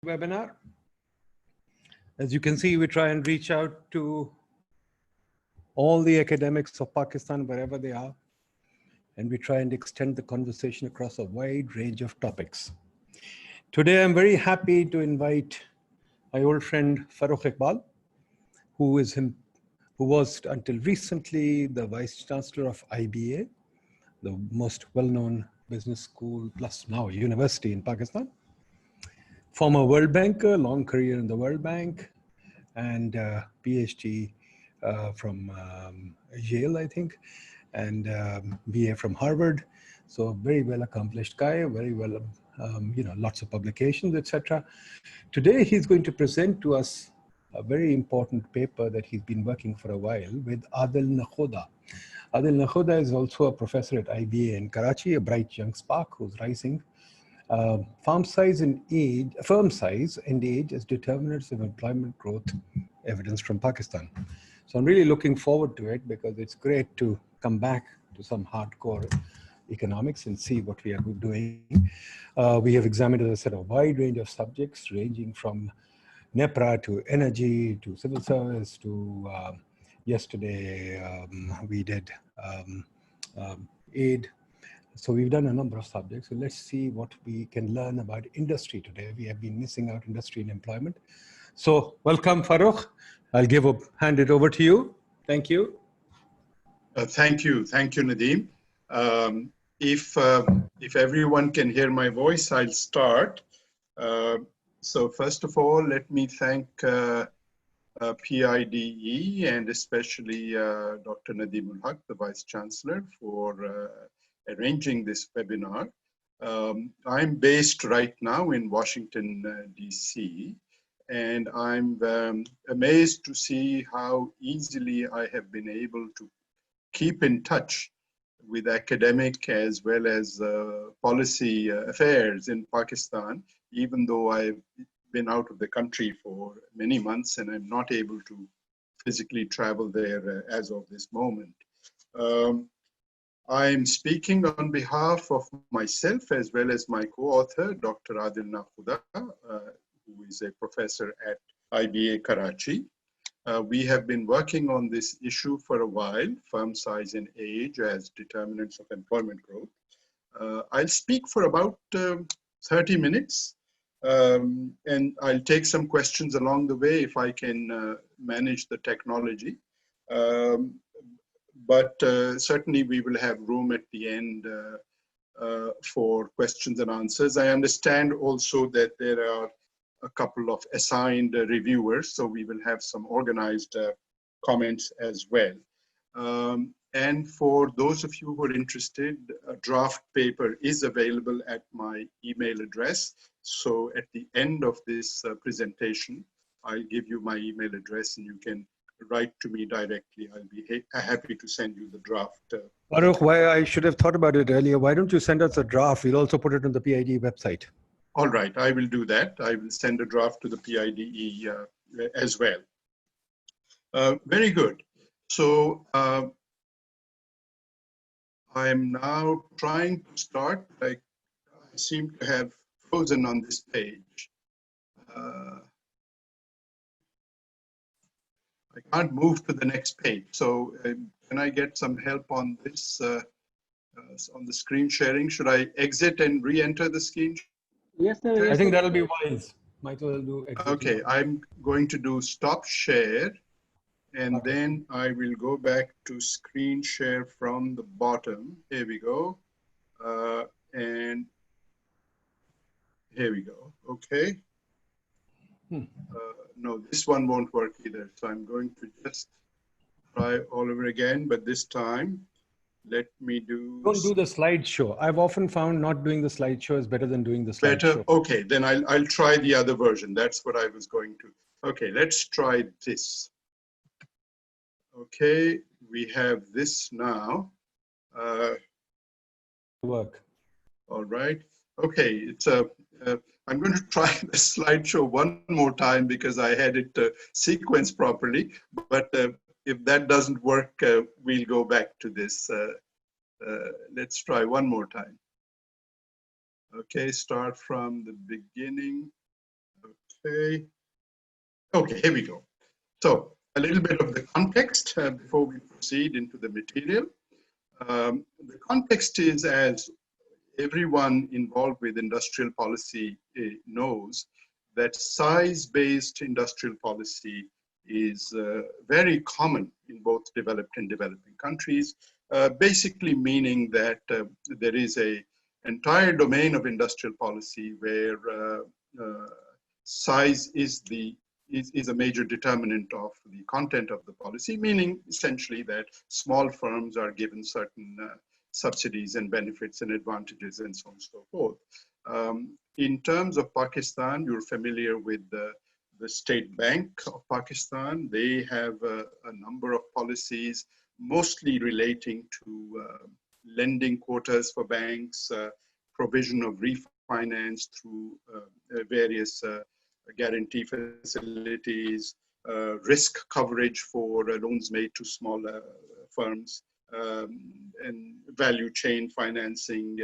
Webinar. As you can see, we try and reach out to all the academics of Pakistan, wherever they are, and we try and extend the conversation across a wide range of topics. Today, I'm very happy to invite my old friend Farooq Iqbal, who was until recently the Vice Chancellor of IBA, the most well-known business school plus now university in Pakistan. Former World Banker, long career in the World Bank, and PhD from Yale, I think, and BA from Harvard. So very well accomplished guy, very well, lots of publications, etc. Today, he's going to present to us a very important paper that he's been working for a while with Adil Nakhoda. Adil Nakhoda is also a professor at IBA in Karachi, a bright young spark who's rising. Firm size and age as determinants of employment growth, evidence from Pakistan. So I'm really looking forward to it because it's great to come back to some hardcore economics and see what we are doing. We have examined, as I said, a wide range of subjects ranging from NEPRA to energy to civil service to yesterday we did aid. So we've done a number of subjects. So let's see what we can learn about industry today. We have been missing out industry and employment. So welcome, Farooq. I'll hand it over to you. Thank you. Thank you, Nadeem. If everyone can hear my voice, I'll start. So first of all, let me thank PIDE and especially Dr. Nadeem ul-Haq, the Vice Chancellor, for arranging this webinar. I'm based right now in Washington, DC, and I'm amazed to see how easily I have been able to keep in touch with academic as well as policy affairs in Pakistan, even though I've been out of the country for many months and I'm not able to physically travel there as of this moment. I'm speaking on behalf of myself as well as my co-author, Dr. Adil Nakhoda, who is a professor at IBA Karachi. We have been working on this issue for a while, firm size and age as determinants of employment growth. I'll speak for about 30 minutes, and I'll take some questions along the way if I can manage the technology. But certainly we will have room at the end for questions and answers. I understand also that there are a couple of assigned reviewers, so we will have some organized comments as well. And for those of you who are interested, a draft paper is available at my email address. So at the end of this presentation, I'll give you my email address and you can write to me directly. I'll be happy to send you the draft. Farooq, why I should have thought about it earlier. Why don't you send us a draft? We'll also put it on the PIDE website. All right, I will do that. I will send a draft to the PIDE as well. Very good. So I am now trying to start. I seem to have frozen on this page. I can't move to the next page. So can I get some help on this, on the screen sharing? Should I exit and re-enter the screen? Yes, sir. I think that'll be wise. Might as well do exit. Okay, I'm going to do stop share, and then I will go back to screen share from the bottom. Here we go. And here we go. Okay. No, this one won't work either. So I'm going to just try all over again, but this time, let me do... Don't do the slideshow. I've often found not doing the slideshow is better than doing the slideshow. Better? Okay, then I'll try the other version. That's what I was going to. Okay, let's try this. Okay, we have this now. Work. All right. Okay, it's a... I'm going to try the slideshow one more time because I had it sequenced properly. But if that doesn't work, we'll go back to this. Let's try one more time. Okay, start from the beginning. Okay. Okay, here we go. So a little bit of the context before we proceed into the material. The context is, as everyone involved with industrial policy knows, that size-based industrial policy is very common in both developed and developing countries, basically meaning that there is an entire domain of industrial policy where size is a major determinant of the content of the policy, meaning essentially that small firms are given certain subsidies and benefits and advantages and so on and so forth. In terms of Pakistan, you're familiar with the State Bank of Pakistan. They have a number of policies, mostly relating to lending quotas for banks, provision of refinance through various guarantee facilities, risk coverage for loans made to small firms, and value chain financing,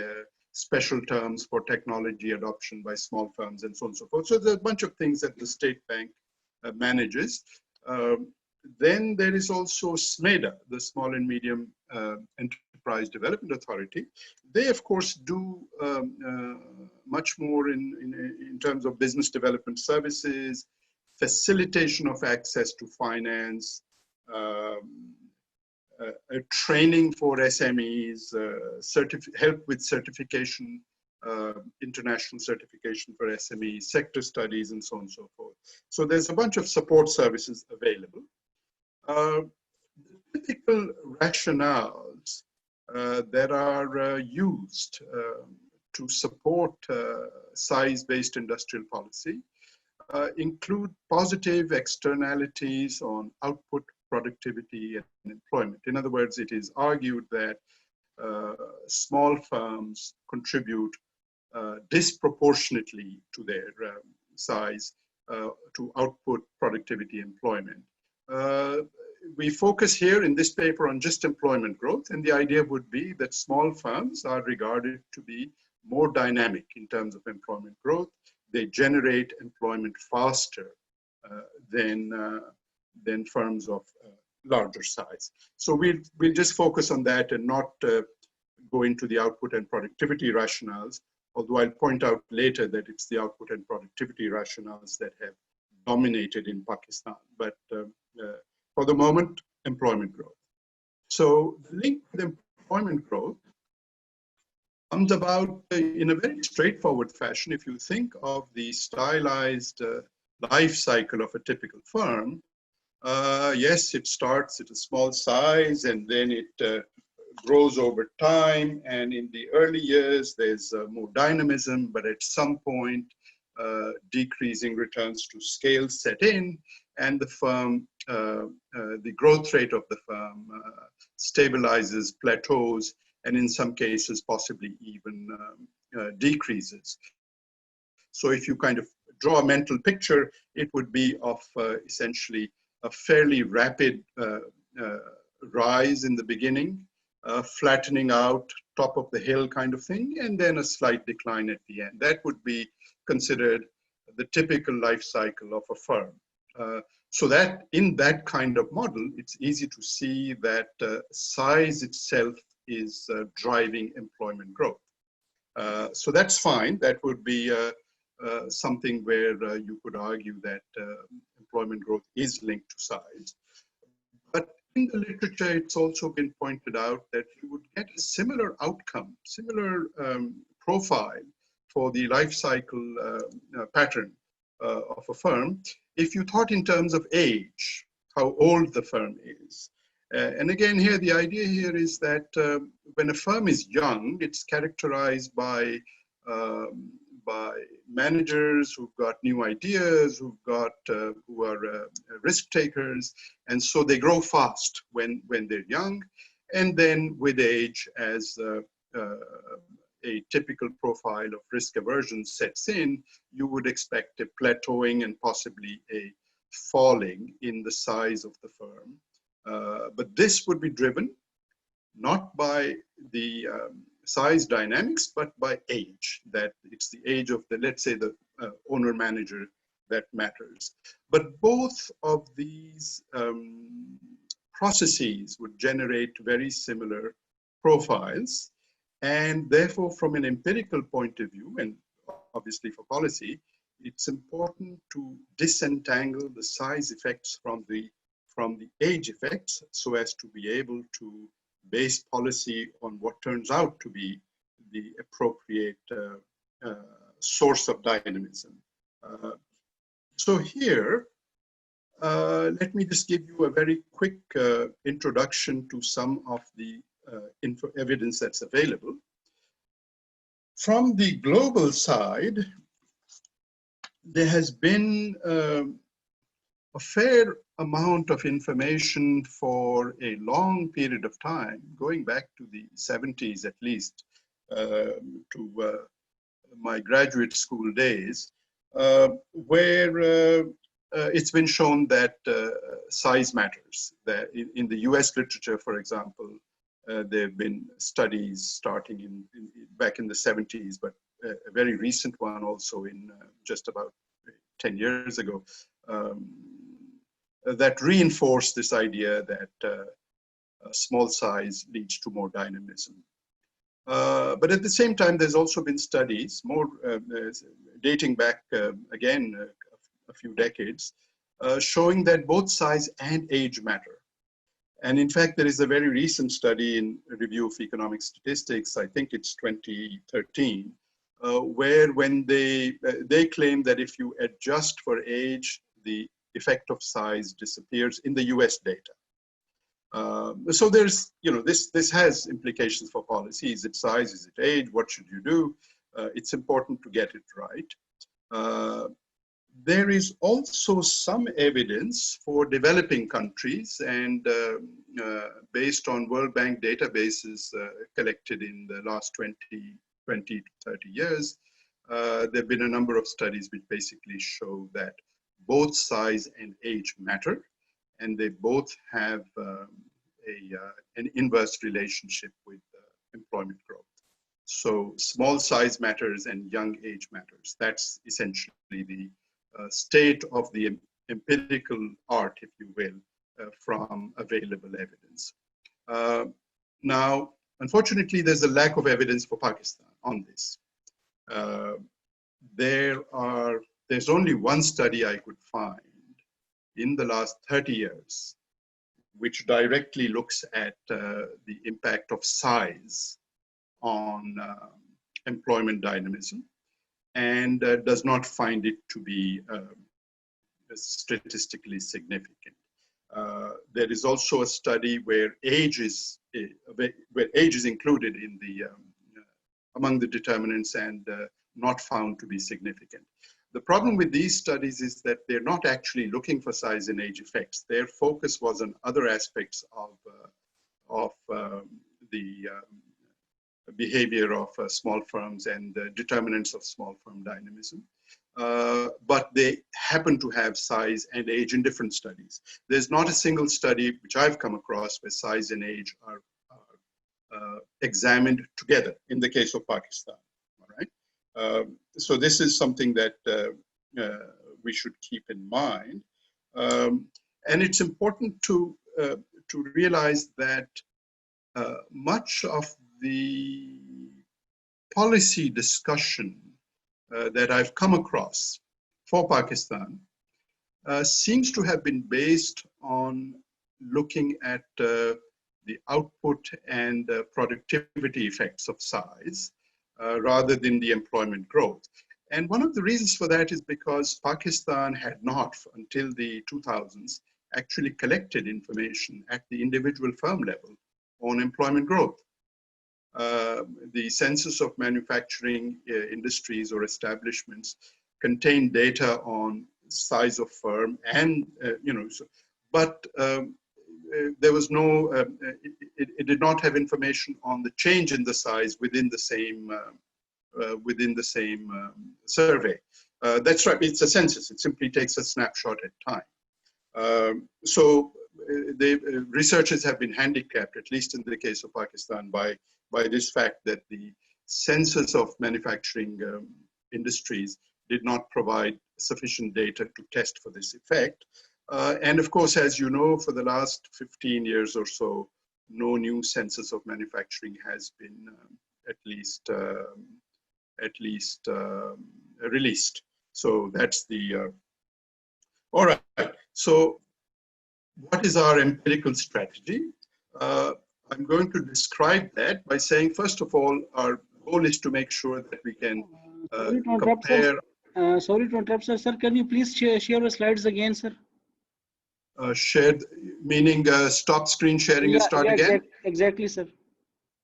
special terms for technology adoption by small firms, and so on and so forth. So there's a bunch of things that the State Bank manages. Then there is also SMEDA, the Small and Medium Enterprise Development Authority. They, of course, do much more in terms of business development services, facilitation of access to finance, training for SMEs, help with certification, international certification for SMEs, sector studies, and so on and so forth. So there's a bunch of support services available. The typical rationales that are used to support size-based industrial policy include positive externalities on output, productivity, and employment. In other words, it is argued that small firms contribute disproportionately to their size to output, productivity, employment. We focus here in this paper on just employment growth, and the idea would be that small firms are regarded to be more dynamic in terms of employment growth. They generate employment faster than firms of larger size. So we'll just focus on that and not go into the output and productivity rationales, although I'll point out later that it's the output and productivity rationales that have dominated in Pakistan. But for the moment, employment growth. So the link with employment growth comes about in a very straightforward fashion. If you think of the stylized life cycle of a typical firm, yes, it starts at a small size and then it grows over time. And in the early years, there's more dynamism, but at some point, decreasing returns to scale set in, and the firm, the growth rate of the firm stabilizes, plateaus, and in some cases possibly even decreases. So if you kind of draw a mental picture, it would be of essentially a fairly rapid rise in the beginning, flattening out, top of the hill kind of thing, and then a slight decline at the end. That would be considered the typical life cycle of a firm. So that in that kind of model, it's easy to see that size itself is driving employment growth. So that's fine. That would be something where you could argue that employment growth is linked to size. But in the literature, it's also been pointed out that you would get a similar outcome, similar profile for the life cycle pattern of a firm if you thought in terms of age, how old the firm is. And again, here, the idea here is that when a firm is young, it's characterized by managers who've got new ideas, who are risk takers, and so they grow fast when they're young. And then with age, as a typical profile of risk aversion sets in, you would expect a plateauing and possibly a falling in the size of the firm. But this would be driven not by the size dynamics, but by age, that it's the age of the, let's say, the owner-manager that matters. But both of these processes would generate very similar profiles. And therefore, from an empirical point of view, and obviously for policy, it's important to disentangle the size effects from the age effects so as to be able to base policy on what turns out to be the appropriate source of dynamism. So here, let me just give you a very quick introduction to some of the evidence that's available. From the global side, there has been a fair amount of information for a long period of time, going back to the 70s at least, to my graduate school days, where it's been shown that size matters. That in the US literature, for example, there have been studies starting back in the 70s, but a very recent one also in just about 10 years ago, that reinforced this idea that small size leads to more dynamism. But at the same time, there's also been studies, more dating back again a few decades, showing that both size and age matter. And in fact, there is a very recent study in Review of Economic Statistics, I think it's 2013, where when they claim that if you adjust for age, the effect of size disappears in the US data. So there's, this has implications for policy. Is it size? Is it age? What should you do? It's important to get it right. There is also some evidence for developing countries, and based on World Bank databases collected in the last 20 to 30 years, there have been a number of studies which basically show that both size and age matter, and they both have an inverse relationship with employment growth. So small size matters and young age matters. That's essentially the state of the empirical art, if you will, from available evidence. Now, unfortunately, there's a lack of evidence for Pakistan on this. There's only one study I could find in the last 30 years, which directly looks at the impact of size on employment dynamism, and does not find it to be statistically significant. There is also a study where age is included in the among the determinants and not found to be significant. The problem with these studies is that they're not actually looking for size and age effects. Their focus was on other aspects of the behavior of small firms and the determinants of small firm dynamism. But they happen to have size and age in different studies. There's not a single study which I've come across where size and age are examined together in the case of Pakistan. All right. So this is something that we should keep in mind. And it's important to realize that much of the policy discussion that I've come across for Pakistan seems to have been based on looking at the output and productivity effects of size rather than the employment growth. And one of the reasons for that is because Pakistan had not, until the 2000s, actually collected information at the individual firm level on employment growth. The census of manufacturing industries or establishments contained data on size of firm and, but there was no, it did not have information on the change in the size within the same survey. That's right, it's a census. It simply takes a snapshot at time. So the researchers have been handicapped, at least in the case of Pakistan, by this fact that the census of manufacturing industries did not provide sufficient data to test for this effect. And of course, as you know, for the last 15 years or so, no new census of manufacturing has been released. So that's the, all right. So what is our empirical strategy? I'm going to describe that by saying, first of all, our goal is to make sure that we can compare. Sorry to interrupt, sir. Sir, can you please share the slides again, sir? Shared, meaning stop screen sharing and start again? Exactly, sir.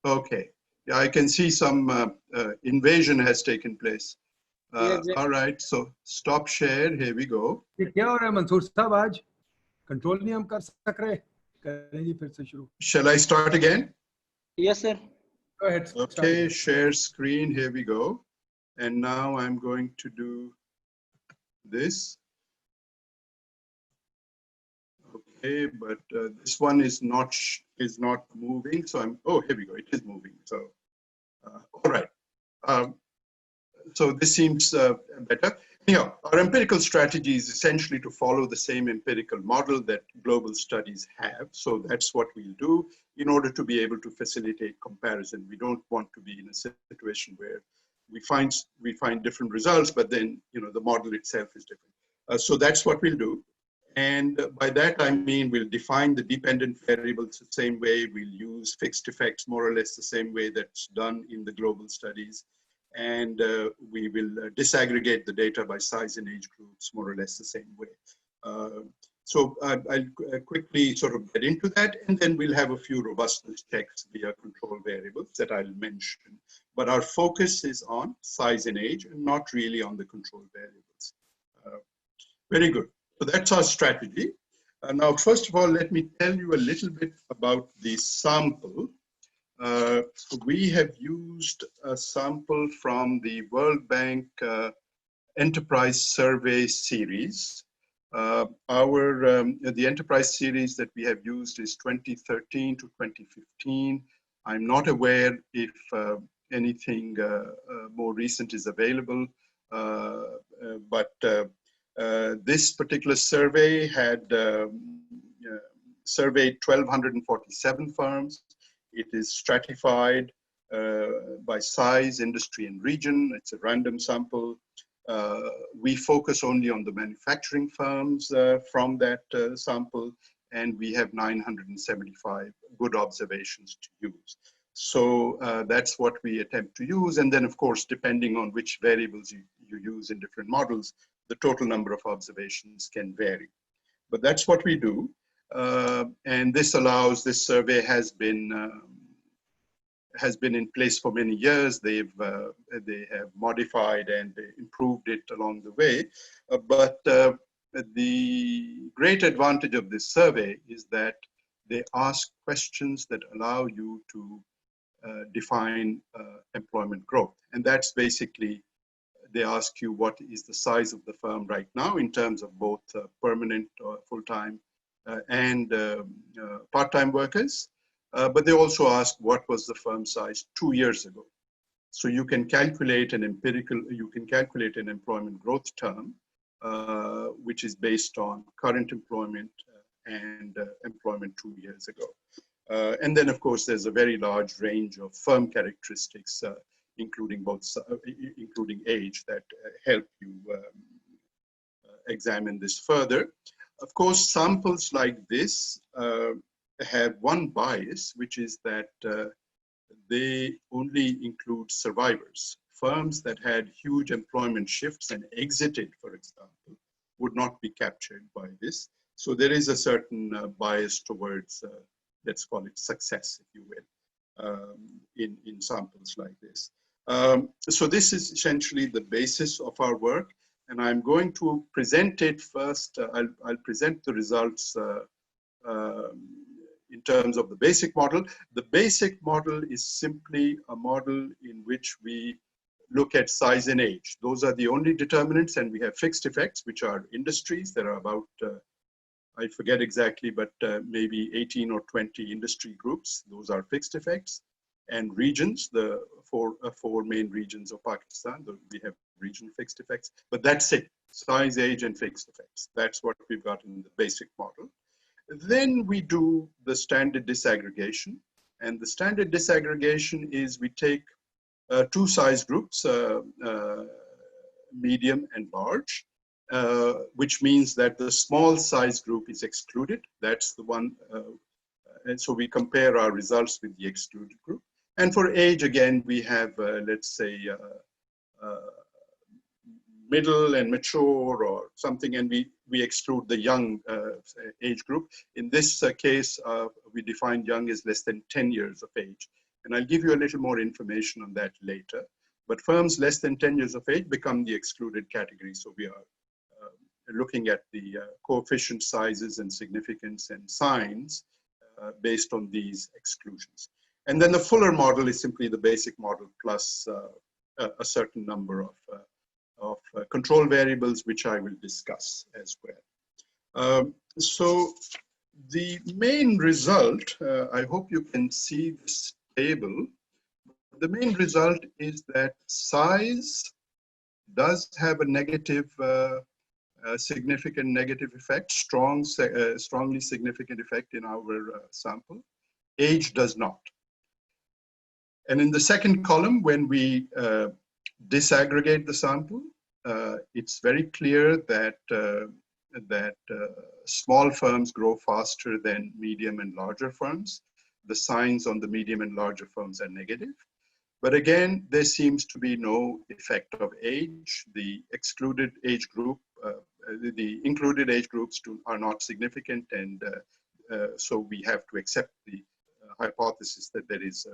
Okay. Yeah, I can see some invasion has taken place. Exactly. All right, so stop share. Here we go. क्या हो रहा है मंसूर साहब आज control नहीं हम कर सक रहे करें जी फिर से शुरू Shall I start again? Yes, sir. Go ahead. Okay, share screen. Here we go. And now I'm going to do this. Okay, but this one is not moving. So oh, here we go. It is moving. So all right. So this seems better. Anyhow, our empirical strategy is essentially to follow the same empirical model that global studies have. So that's what we'll do in order to be able to facilitate comparison. We don't want to be in a situation where we find different results, but then the model itself is different. So that's what we'll do. And by that, I mean, we'll define the dependent variables the same way. We'll use fixed effects more or less the same way that's done in the global studies. And we will disaggregate the data by size and age groups more or less the same way. So I'll quickly sort of get into that, and then we'll have a few robustness checks via control variables that I'll mention. But our focus is on size and age and not really on the control variables. Very good. So that's our strategy. Now, first of all, let me tell you a little bit about the sample. We have used a sample from the World Bank Enterprise Survey series. The enterprise series that we have used is 2013 to 2015. I'm not aware if anything more recent is available, but this particular survey had surveyed 1,247 firms. It is stratified by size, industry, and region. It's a random sample. We focus only on the manufacturing firms from that sample, and we have 975 good observations to use. So that's what we attempt to use. And then, of course, depending on which variables you use in different models, the total number of observations can vary. But that's what we do. And this survey has been in place for many years. They have modified and improved it along the way. But the great advantage of this survey is that they ask questions that allow you to define employment growth. And that's basically, they ask you what is the size of the firm right now in terms of both permanent or full-time and part-time workers. But they also ask what was the firm size 2 years ago. So you can calculate an employment growth term, which is based on current employment and employment 2 years ago. And then, of course, there's a very large range of firm characteristics, including age, that help you examine this further. Of course, samples like this have one bias, which is that they only include survivors. Firms that had huge employment shifts and exited, for example, would not be captured by this. So there is a certain bias towards, let's call it success, if you will, in samples like this. So this is essentially the basis of our work. And I'm going to present it first. I'll present the results in terms of the basic model. The basic model is simply a model in which we look at size and age. Those are the only determinants, and we have fixed effects, which are industries. There are about, I forget exactly, but maybe 18 or 20 industry groups. Those are fixed effects. And regions, the four main regions of Pakistan. We have regional fixed effects, but that's it. Size, age, and fixed effects. That's what we've got in the basic model. Then we do the standard disaggregation. And the standard disaggregation is we take two size groups, medium and large, which means that the small size group is excluded. That's the one. And so we compare our results with the excluded group. And for age, again, we have, let's say, middle and mature or something, and we exclude the young age group. In this case, we define young as less than 10 years of age. And I'll give you a little more information on that later. But firms less than 10 years of age become the excluded category. So we are looking at the coefficient sizes and significance and signs based on these exclusions. And then the fuller model is simply the basic model plus a certain number of control variables, which I will discuss as well. So the main result, I hope you can see this table. The main result is that size does have a negative, significant negative effect, strongly significant effect in our sample. Age does not. And in the second column, when we disaggregate the sample, it's very clear that small firms grow faster than medium and larger firms. The signs on the medium and larger firms are negative. But again, there seems to be no effect of age. The excluded age group, the included age groups are not significant. And so we have to accept the hypothesis that there is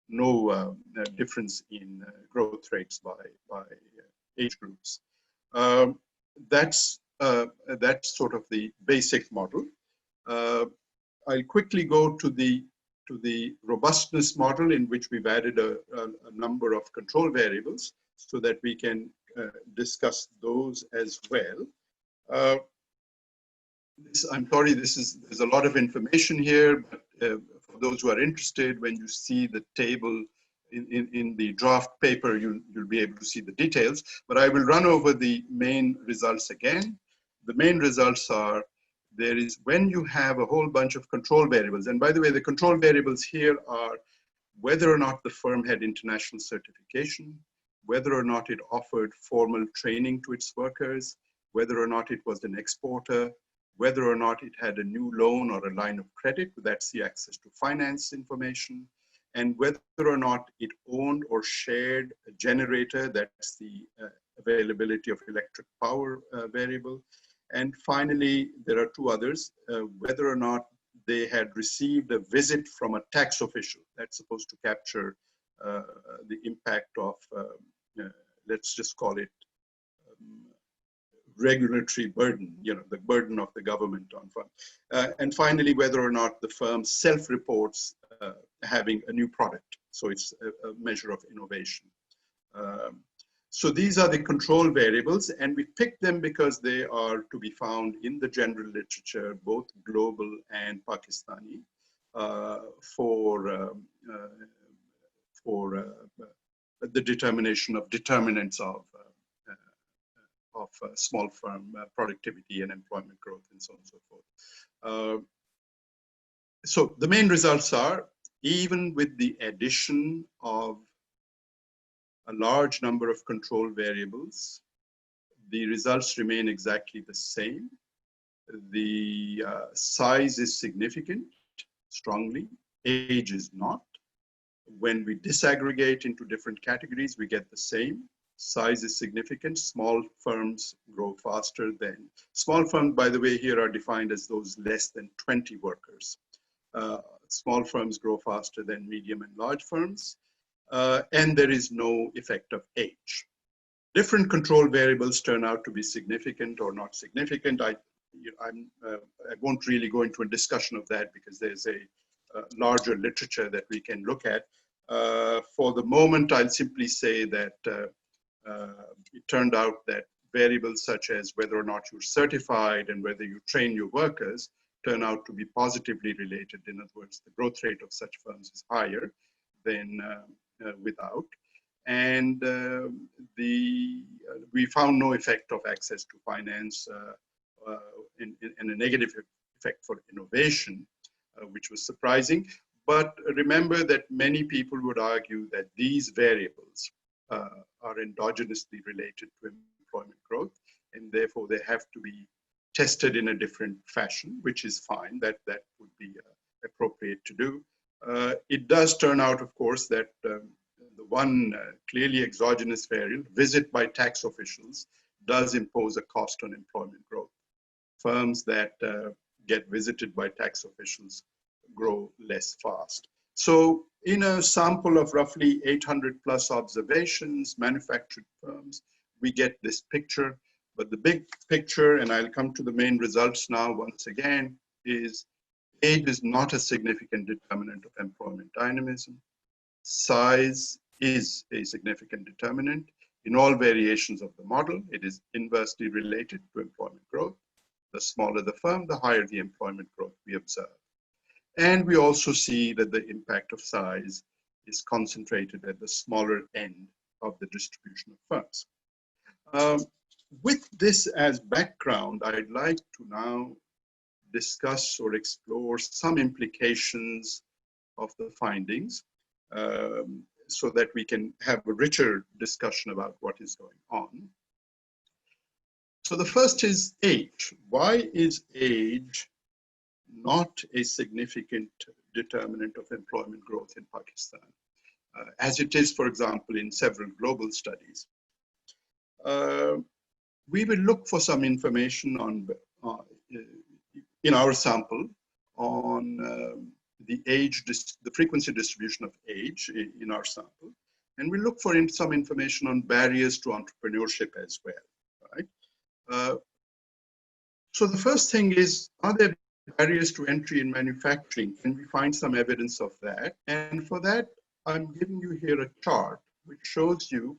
no difference in growth rates by age groups. That's sort of the basic model. I'll quickly go to the robustness model, in which we've added a number of control variables so that we can discuss those as well. I'm sorry, there's a lot of information here, but for those who are interested, when you see the table in the draft paper, you'll be able to see the details, but I will run over the main results again. The main results are, there is, when you have a whole bunch of control variables, and by the way, the control variables here are whether or not the firm had international certification, whether or not it offered formal training to its workers, whether or not it was an exporter, whether or not it had a new loan or a line of credit, that's the access to finance information, and whether or not it owned or shared a generator, that's the availability of electric power variable. And finally, there are two others, whether or not they had received a visit from a tax official. That's supposed to capture the impact of, let's just call it regulatory burden, the burden of the government on firms. And finally, whether or not the firm self-reports having a new product. So it's a measure of innovation. So these are the control variables, and we picked them because they are to be found in the general literature, both global and Pakistani, for the determination of determinants of small firm productivity and employment growth and so on and so forth. So the main results are, even with the addition of a large number of control variables, the results remain exactly the same. The size is significant, strongly. Age is not. When we disaggregate into different categories, we get the same. Size is significant. Small firms grow faster than. Small firms, by the way, here are defined as those less than 20 workers. Small firms grow faster than medium and large firms. And there is no effect of age. Different control variables turn out to be significant or not significant. I won't really go into a discussion of that because there's a larger literature that we can look at. For the moment, I'll simply say that it turned out that variables such as whether or not you're certified and whether you train your workers turn out to be positively related. In other words, the growth rate of such firms is higher than without. And we found no effect of access to finance and a negative effect for innovation, which was surprising. But remember that many people would argue that these variables are endogenously related to employment growth, and therefore they have to be tested in a different fashion, which is fine. That would be appropriate to do. It does turn out, of course, that the one clearly exogenous variable, visit by tax officials, does impose a cost on employment growth. Firms that get visited by tax officials grow less fast. So in a sample of roughly 800 plus observations, manufactured firms, we get this picture. But the big picture, and I'll come to the main results now once again, is age is not a significant determinant of employment dynamism. Size is a significant determinant. In all variations of the model, it is inversely related to employment growth. The smaller the firm, the higher the employment growth we observe. And we also see that the impact of size is concentrated at the smaller end of the distribution of firms. With this as background, I'd like to now discuss or explore some implications of the findings so that we can have a richer discussion about what is going on. So the first is age. Why is age not a significant determinant of employment growth in Pakistan, as it is, for example, in several global studies? We will look for some information on, in our sample on the age, the frequency distribution of age in our sample, and we look for some information on barriers to entrepreneurship as well, right? So the first thing is, are there barriers to entry in manufacturing? Can we find some evidence of that? And for that, I'm giving you here a chart which shows you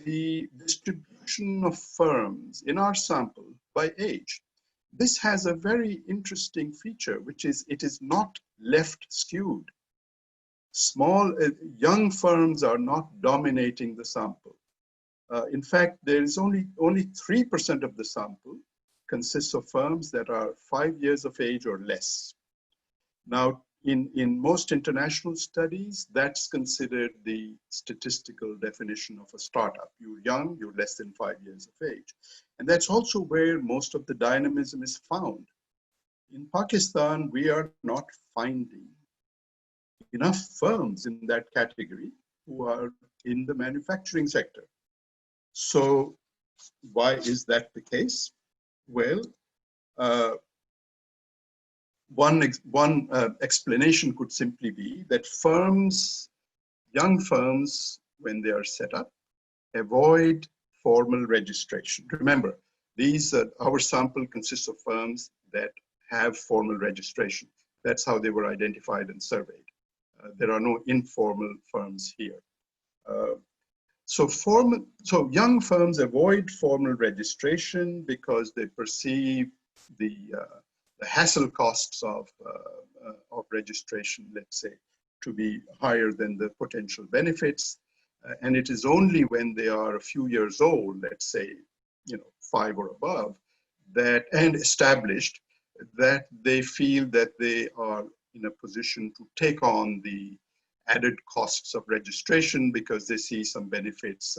the distribution of firms in our sample by age. This has a very interesting feature, which is it is not left skewed. Young firms are not dominating the sample. In fact, there is only 3% of the sample consists of firms that are 5 years of age or less. Now, in most international studies, that's considered the statistical definition of a startup. You're young, you're less than 5 years of age. And that's also where most of the dynamism is found. In Pakistan, we are not finding enough firms in that category who are in the manufacturing sector. So why is that the case? Well, one explanation could simply be that young firms, when they are set up, avoid formal registration. Remember, our sample consists of firms that have formal registration. That's how they were identified and surveyed. There are no informal firms here. So young firms avoid formal registration because they perceive the hassle costs of registration, let's say, to be higher than the potential benefits. And it is only when they are a few years old, let's say, 5 or above, and established, that they feel that they are in a position to take on the added costs of registration because they see some benefits,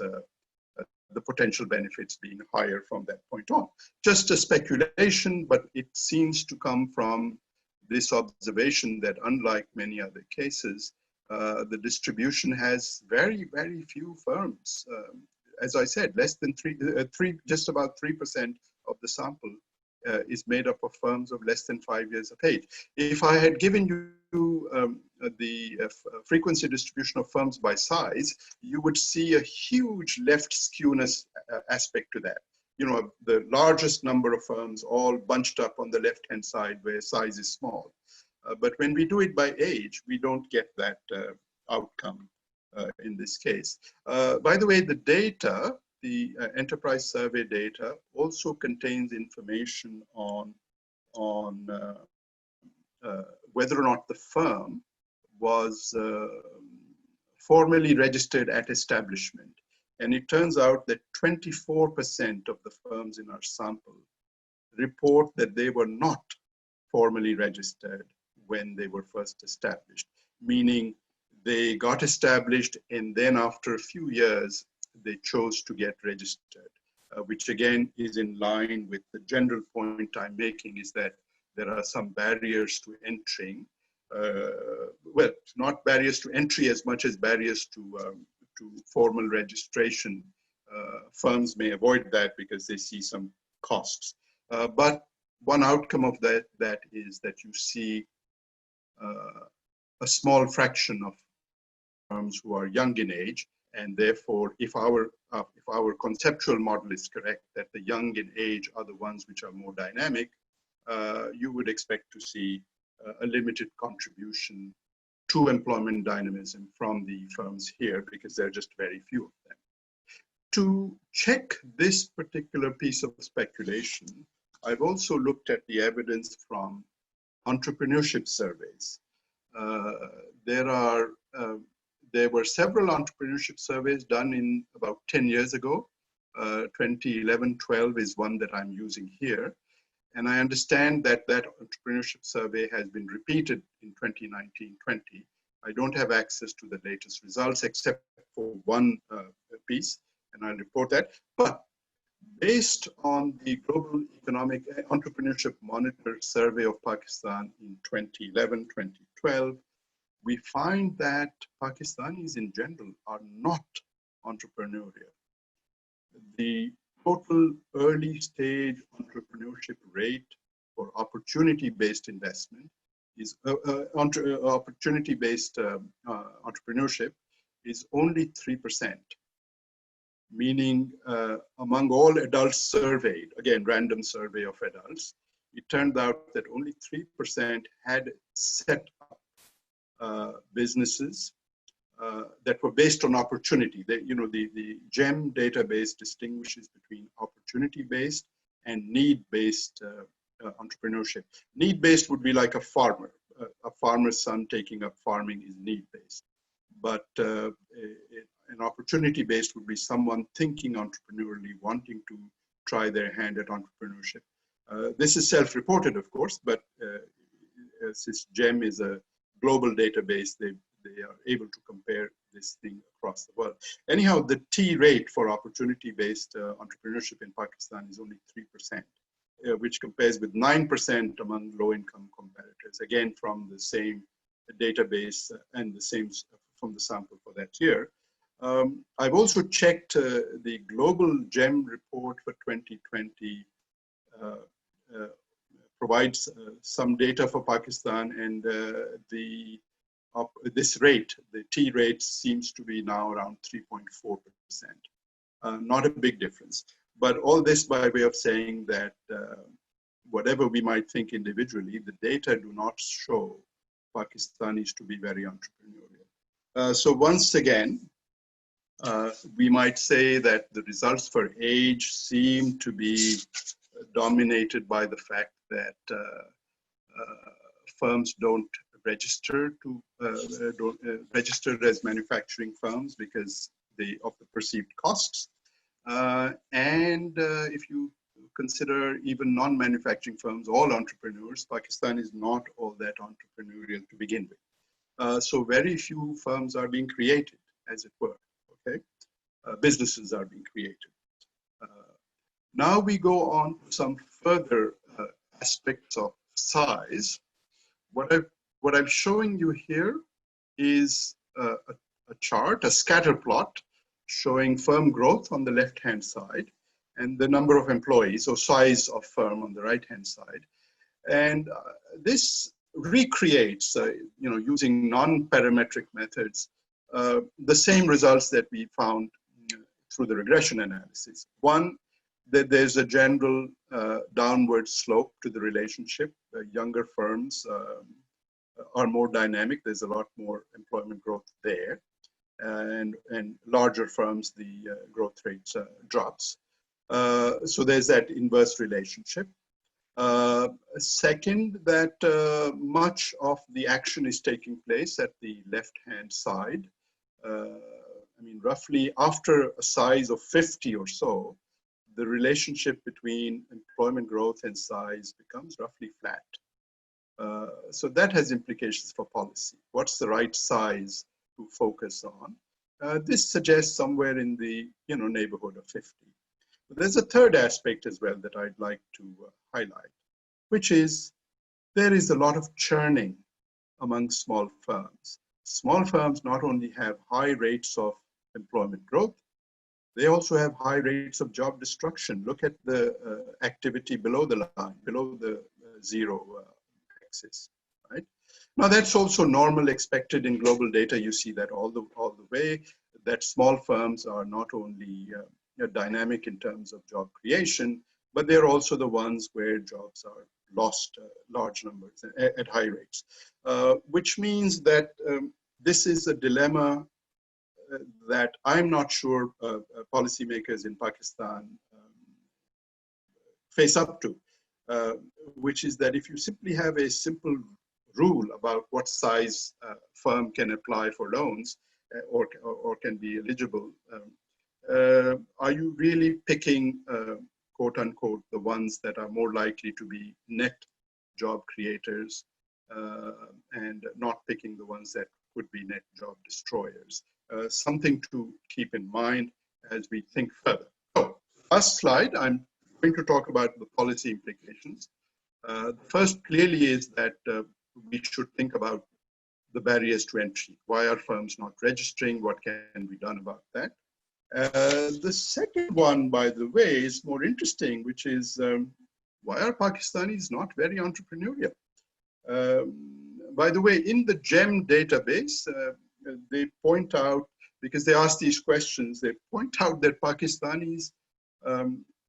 the potential benefits being higher from that point on. Just a speculation, but it seems to come from this observation that unlike many other cases, the distribution has very, very few firms. As I said, less than just about 3% of the sample is made up of firms of less than 5 years of age. If I had given you the frequency distribution of firms by size, you would see a huge left skewness aspect to that. The largest number of firms all bunched up on the left-hand side where size is small. But when we do it by age, we don't get that outcome in this case. By the way, the data, the enterprise survey data, also contains information on whether or not the firm was formally registered at establishment. And it turns out that 24% of the firms in our sample report that they were not formally registered when they were first established, meaning they got established and then after a few years, they chose to get registered, which again is in line with the general point I'm making, is that there are some barriers to entering. Well, not barriers to entry as much as barriers to formal registration. Firms may avoid that because they see some costs. But one outcome of that is that you see a small fraction of firms who are young in age, and therefore, if our conceptual model is correct, that the young in age are the ones which are more dynamic, you would expect to see a limited contribution to employment dynamism from the firms here, because there are just very few of them. To check this particular piece of speculation, I've also looked at the evidence from entrepreneurship surveys. There were several entrepreneurship surveys done in about 10 years ago. 2011-12 is one that I'm using here. And I understand that that entrepreneurship survey has been repeated in 2019-20. I don't have access to the latest results except for one piece, and I'll report that. But based on the Global Economic Entrepreneurship Monitor survey of Pakistan in 2011-2012, we find that Pakistanis in general are not entrepreneurial. The total early stage entrepreneurship rate for opportunity-based investment is opportunity-based entrepreneurship is only 3%, meaning among all adults surveyed, again, random survey of adults, it turned out that only 3% had set up businesses that were based on opportunity. The GEM database distinguishes between opportunity-based and need-based entrepreneurship. Need-based would be like a farmer. A farmer's son taking up farming is need-based. But an opportunity-based would be someone thinking entrepreneurially, wanting to try their hand at entrepreneurship. This is self-reported, of course, but since GEM is a global database, they are able to compare this thing across the world. Anyhow, the T rate for opportunity-based entrepreneurship in Pakistan is only 3%, which compares with 9% among low-income competitors, again, from the same database and the same from the sample for that year. I've also checked the global GEM report for 2020, provides some data for Pakistan, and this rate, the T rate, seems to be now around 3.4%. Not a big difference, but all this by way of saying that whatever we might think individually, the data do not show Pakistanis to be very entrepreneurial. So once again, we might say that the results for age seem to be dominated by the fact that firms don't register as manufacturing firms because of the perceived costs. And if you consider even non-manufacturing firms, all entrepreneurs, Pakistan is not all that entrepreneurial to begin with. So very few firms are being created, as it were, okay? Businesses are being created. Now we go on to some further aspects of size. What I'm showing you here is a chart, a scatter plot, showing firm growth on the left-hand side and the number of employees or size of firm on the right-hand side. And this recreates, using non-parametric methods, the same results that we found through the regression analysis. One, that there's a general downward slope to the relationship. Younger firms are more dynamic. There's a lot more employment growth there. And larger firms, the growth rate drops. So there's that inverse relationship. Second, that much of the action is taking place at the left-hand side. I mean, roughly after a size of 50 or so, the relationship between employment growth and size becomes roughly flat. So that has implications for policy. What's the right size to focus on? This suggests somewhere in the neighborhood of 50. But there's a third aspect as well that I'd like to highlight, which is there is a lot of churning among small firms. Small firms not only have high rates of employment growth, they also have high rates of job destruction. Look at the activity below the line, below the zero axis, right? Now that's also normal, expected in global data. You see that all the way, that small firms are not only dynamic in terms of job creation, but they're also the ones where jobs are lost large numbers at high rates, which means that this is a dilemma that I'm not sure policymakers in Pakistan face up to, which is that if you simply have a simple rule about what size firm can apply for loans or can be eligible, are you really picking, quote unquote, the ones that are more likely to be net job creators and not picking the ones that could be net job destroyers? Something to keep in mind as we think further. So, last slide, I'm going to talk about the policy implications. The first clearly is that we should think about the barriers to entry. Why are firms not registering? What can be done about that? The second one, by the way, is more interesting, which is why are Pakistanis not very entrepreneurial? By the way, in the GEM database, they point out, because they ask these questions, they point out that Pakistanis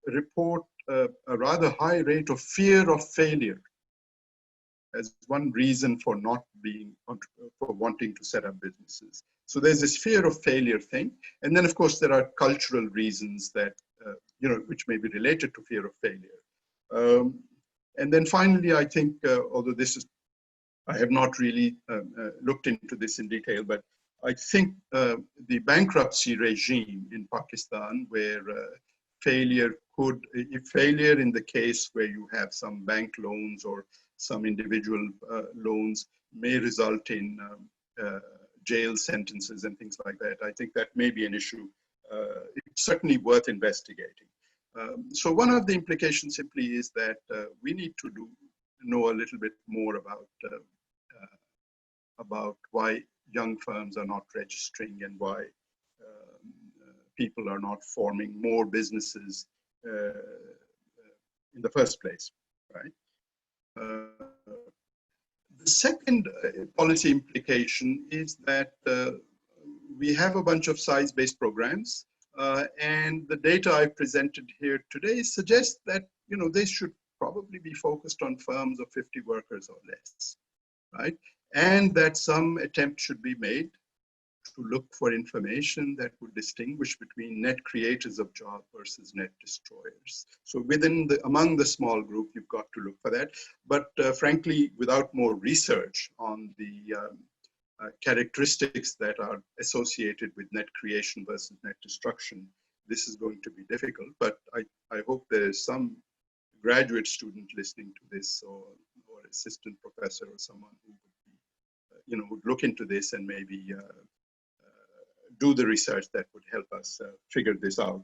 report a rather high rate of fear of failure as one reason for not being, for wanting to set up businesses. So there's this fear of failure thing. And then of course there are cultural reasons that, which may be related to fear of failure. And then finally, I think, although this is, I have not really looked into this in detail, but I think the bankruptcy regime in Pakistan, where failure could, if failure in the case where you have some bank loans or some individual loans may result in jail sentences and things like that, I think that may be an issue. It's certainly worth investigating. So one of the implications simply is that we need to know a little bit more about why young firms are not registering and why people are not forming more businesses in the first place, right? The second policy implication is that we have a bunch of size-based programs, and the data I presented here today suggests that they should probably be focused on firms of 50 workers or less, right? And that some attempt should be made to look for information that would distinguish between net creators of jobs versus net destroyers. So among the small group, you've got to look for that. But frankly, without more research on the characteristics that are associated with net creation versus net destruction, this is going to be difficult. But I hope there is some graduate student listening to this, or assistant professor or someone who would would look into this and maybe do the research that would help us figure this out.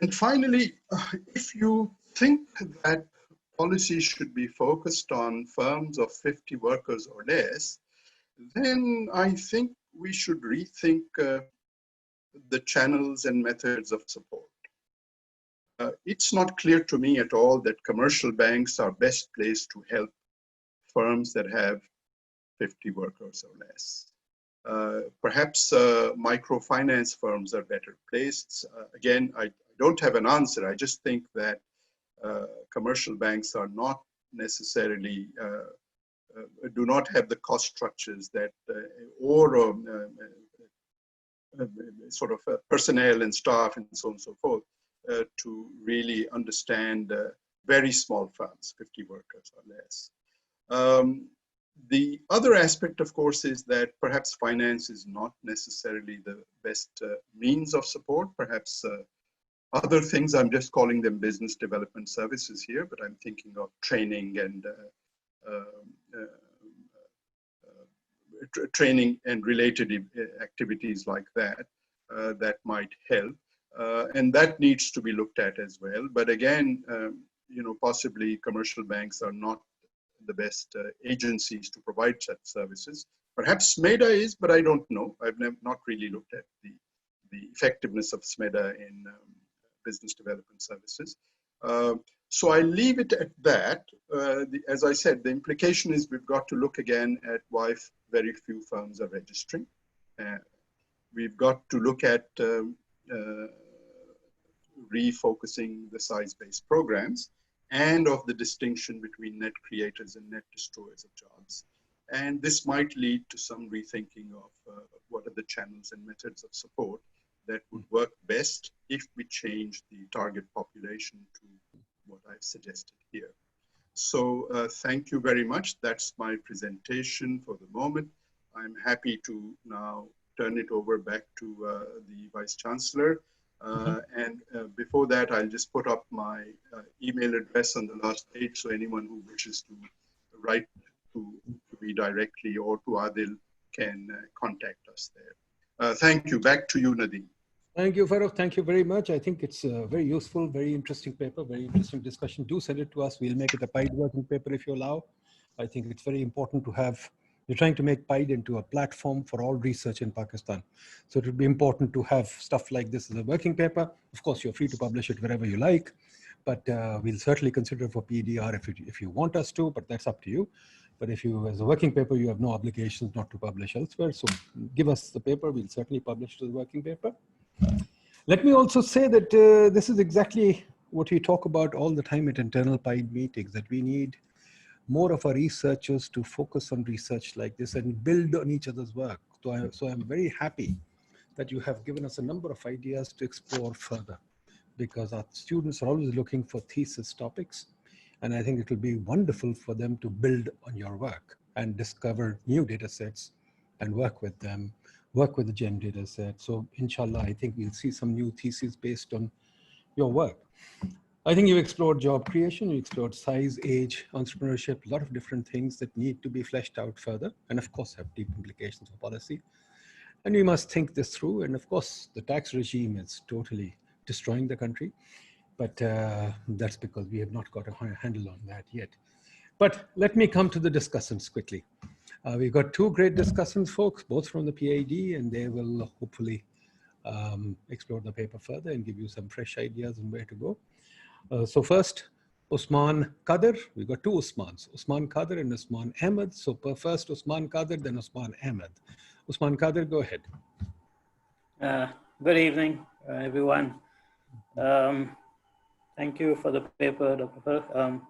And finally, if you think that policy should be focused on firms of 50 workers or less, then I think we should rethink the channels and methods of support. It's not clear to me at all that commercial banks are best placed to help firms that have 50 workers or less. Perhaps microfinance firms are better placed. Again, I don't have an answer. I just think that commercial banks are not necessarily, do not have the cost structures that, or sort of personnel and staff and so on and so forth, to really understand very small firms, 50 workers or less. The other aspect, of course, is that perhaps finance is not necessarily the best means of support. Perhaps other things, I'm just calling them business development services here, but I'm thinking of training and training and related activities like that, that might help. And that needs to be looked at as well. But again, you know, possibly commercial banks are not the best agencies to provide such services. Perhaps SMEDA is, but I don't know. I've not really looked at the effectiveness of SMEDA in business development services. So I leave it at that. As I said, the implication is we've got to look again at why very few firms are registering. We've got to look at refocusing the size-based programs and of the distinction between net creators and net destroyers of jobs. And this might lead to some rethinking of what are the channels and methods of support that would work best if we change the target population to what I've suggested here. So thank you very much. That's my presentation for the moment. I'm happy to now turn it over back to the Vice Chancellor. And before that, I'll just put up my email address on the last page, so anyone who wishes to write to me directly or to Adil can contact us there. Thank you. Back to you, Nadeem. Thank you, Farooq. Thank you very much. I think it's a very useful, very interesting paper, very interesting discussion. Do send it to us. We'll make it a PIDE working paper if you allow. I think it's very important to have, we're trying to make PIDE into a platform for all research in Pakistan. So it would be important to have stuff like this as a working paper. Of course, you're free to publish it wherever you like, but we'll certainly consider it for PDR if you want us to, but that's up to you. But if you, as a working paper, you have no obligations not to publish elsewhere. So give us the paper, we'll certainly publish it as a working paper. Let me also say that this is exactly what we talk about all the time at internal PIDE meetings, that we need more of our researchers to focus on research like this and build on each other's work. So I'm very happy that you have given us a number of ideas to explore further, because our students are always looking for thesis topics. And I think it will be wonderful for them to build on your work and discover new data sets and work with them, work with the GEM data set. So inshallah, I think we'll see some new theses based on your work. I think you explored job creation, you explored size, age, entrepreneurship, a lot of different things that need to be fleshed out further, and of course have deep implications for policy. And we must think this through. And of course, the tax regime is totally destroying the country, but that's because we have not got a handle on that yet. But let me come to the discussants quickly. We've got two great discussants, folks, both from the PID, and they will hopefully explore the paper further and give you some fresh ideas on where to go. So first, Usman Kadir. We've got two Usmans, Usman Kadir and Usman Ahmed. So first Usman Kadir, then Usman Ahmed. Usman Kadir, go ahead. Good evening, everyone. Thank you for the paper, Dr. Farooq.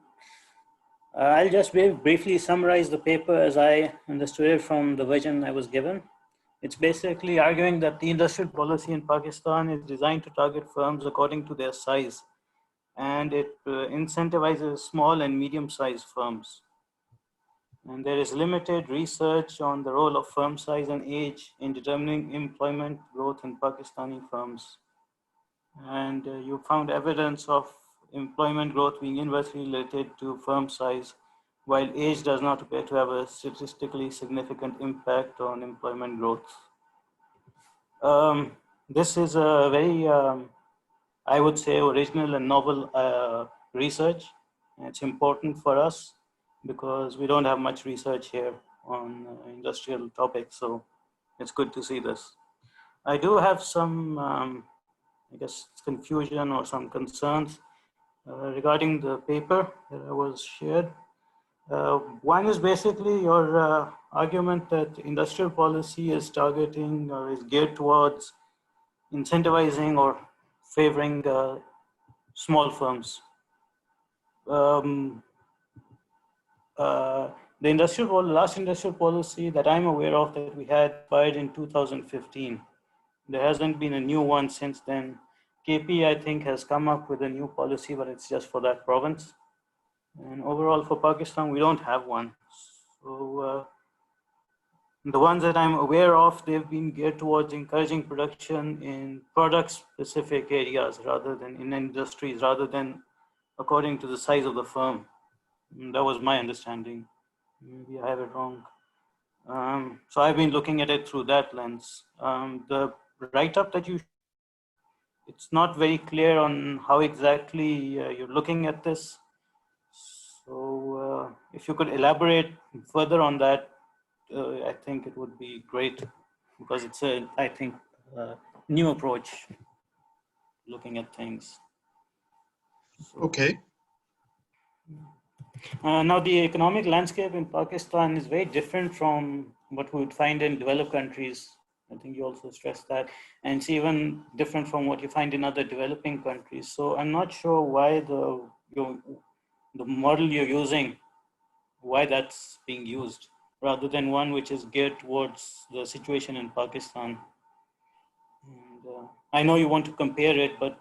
I'll just briefly summarize the paper as I understood it from the version I was given. It's basically arguing that the industrial policy in Pakistan is designed to target firms according to their size, and it incentivizes small and medium-sized firms. And there is limited research on the role of firm size and age in determining employment growth in Pakistani firms. And you found evidence of employment growth being inversely related to firm size, while age does not appear to have a statistically significant impact on employment growth. This is a very, I would say, original and novel research. It's important for us because we don't have much research here on industrial topics, so it's good to see this. I do have some, I guess, confusion or some concerns regarding the paper that was shared. One is basically your argument that industrial policy is targeting or is geared towards incentivizing or favoring small firms. The last industrial policy that I'm aware of that we had expired in 2015. There hasn't been a new one since then. KP, I think, has come up with a new policy, but it's just for that province. And overall for Pakistan, we don't have one. So the ones that I'm aware of, they've been geared towards encouraging production in product-specific areas rather than in industries, rather than according to the size of the firm. That was my understanding. Maybe I have it wrong. So I've been looking at it through that lens. The write-up that it's not very clear on how exactly you're looking at this. So if you could elaborate further on that, I think it would be great, because it's a, I think, new approach looking at things. So, Okay. now the economic landscape in Pakistan is very different from what we would find in developed countries. I think you also stressed that, and it's even different from what you find in other developing countries. So I'm not sure why the model you're using, why that's being used, rather than one which is geared towards the situation in Pakistan. And, I know you want to compare it, but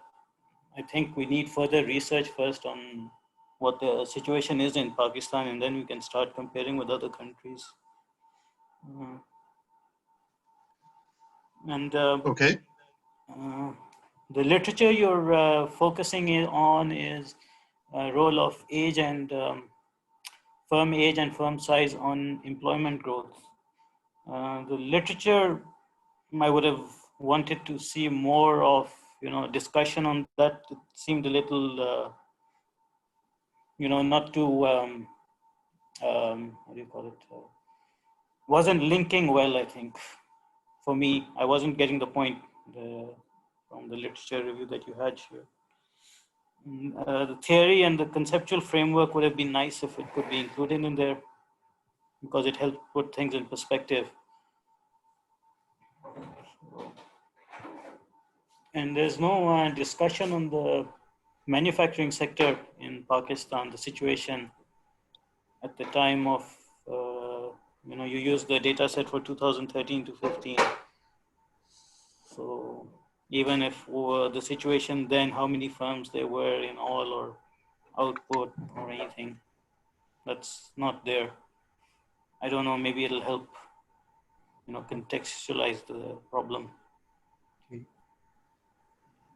I think we need further research first on what the situation is in Pakistan, and then we can start comparing with other countries. Okay. The literature you're focusing on is role of age and firm size on employment growth. The literature, I would have wanted to see more of, discussion on that. It seemed a little, not too, what do you call it? Wasn't linking well, I think. For me, I wasn't getting the point from the literature review that you had here. The theory and the conceptual framework would have been nice if it could be included in there, because it helped put things in perspective. And there's no discussion on the manufacturing sector in Pakistan, the situation at the time of, you use the data set for 2013 to 15. So even if the situation then, how many firms there were in all or output or anything, that's not there. I don't know, maybe it'll help, contextualize the problem. Okay.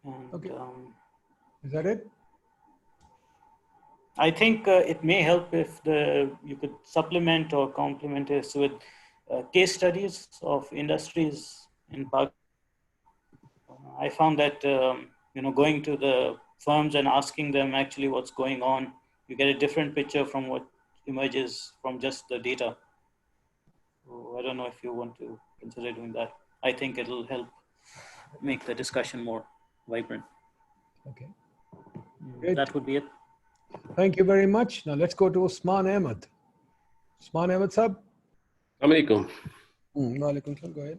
And, Okay. Is that it? I think it may help if you could supplement or complement this with case studies of industries in Pakistan. I found that going to the firms and asking them actually what's going on, you get a different picture from what emerges from just the data. So I don't know if you want to consider doing that. I think it'll help make the discussion more vibrant. Okay. Great. That would be it. Thank you very much. Now let's go to Usman Ahmed. Usman Ahmed Sab. Assalamualaikum. Walaikum salam. Go ahead.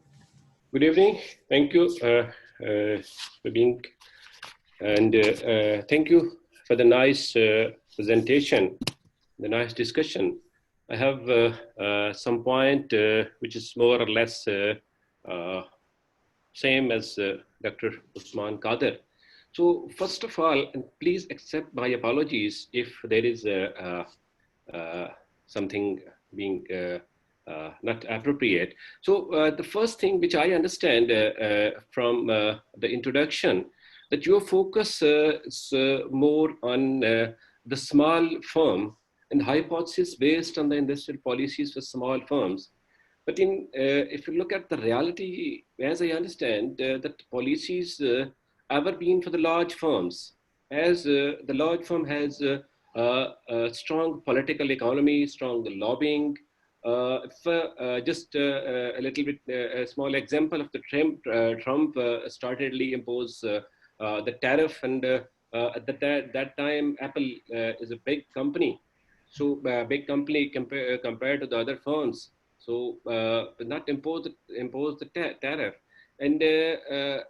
Good evening. Thank you for being, and thank you for the nice presentation, the nice discussion. I have some point which is more or less same as Dr. Usman Kader. So first of all, and please accept my apologies if there is something being not appropriate. So the first thing which I understand from the introduction, that your focus is more on the small firm and hypothesis based on the industrial policies for small firms. But if you look at the reality, as I understand, that policies ever been for the large firms, as the large firm has a strong political economy, strong lobbying. Just a little bit, a small example of the Trump startedly impose the tariff, and at that time, Apple is a big company. So big company compared to the other firms. So not impose the tariff, and the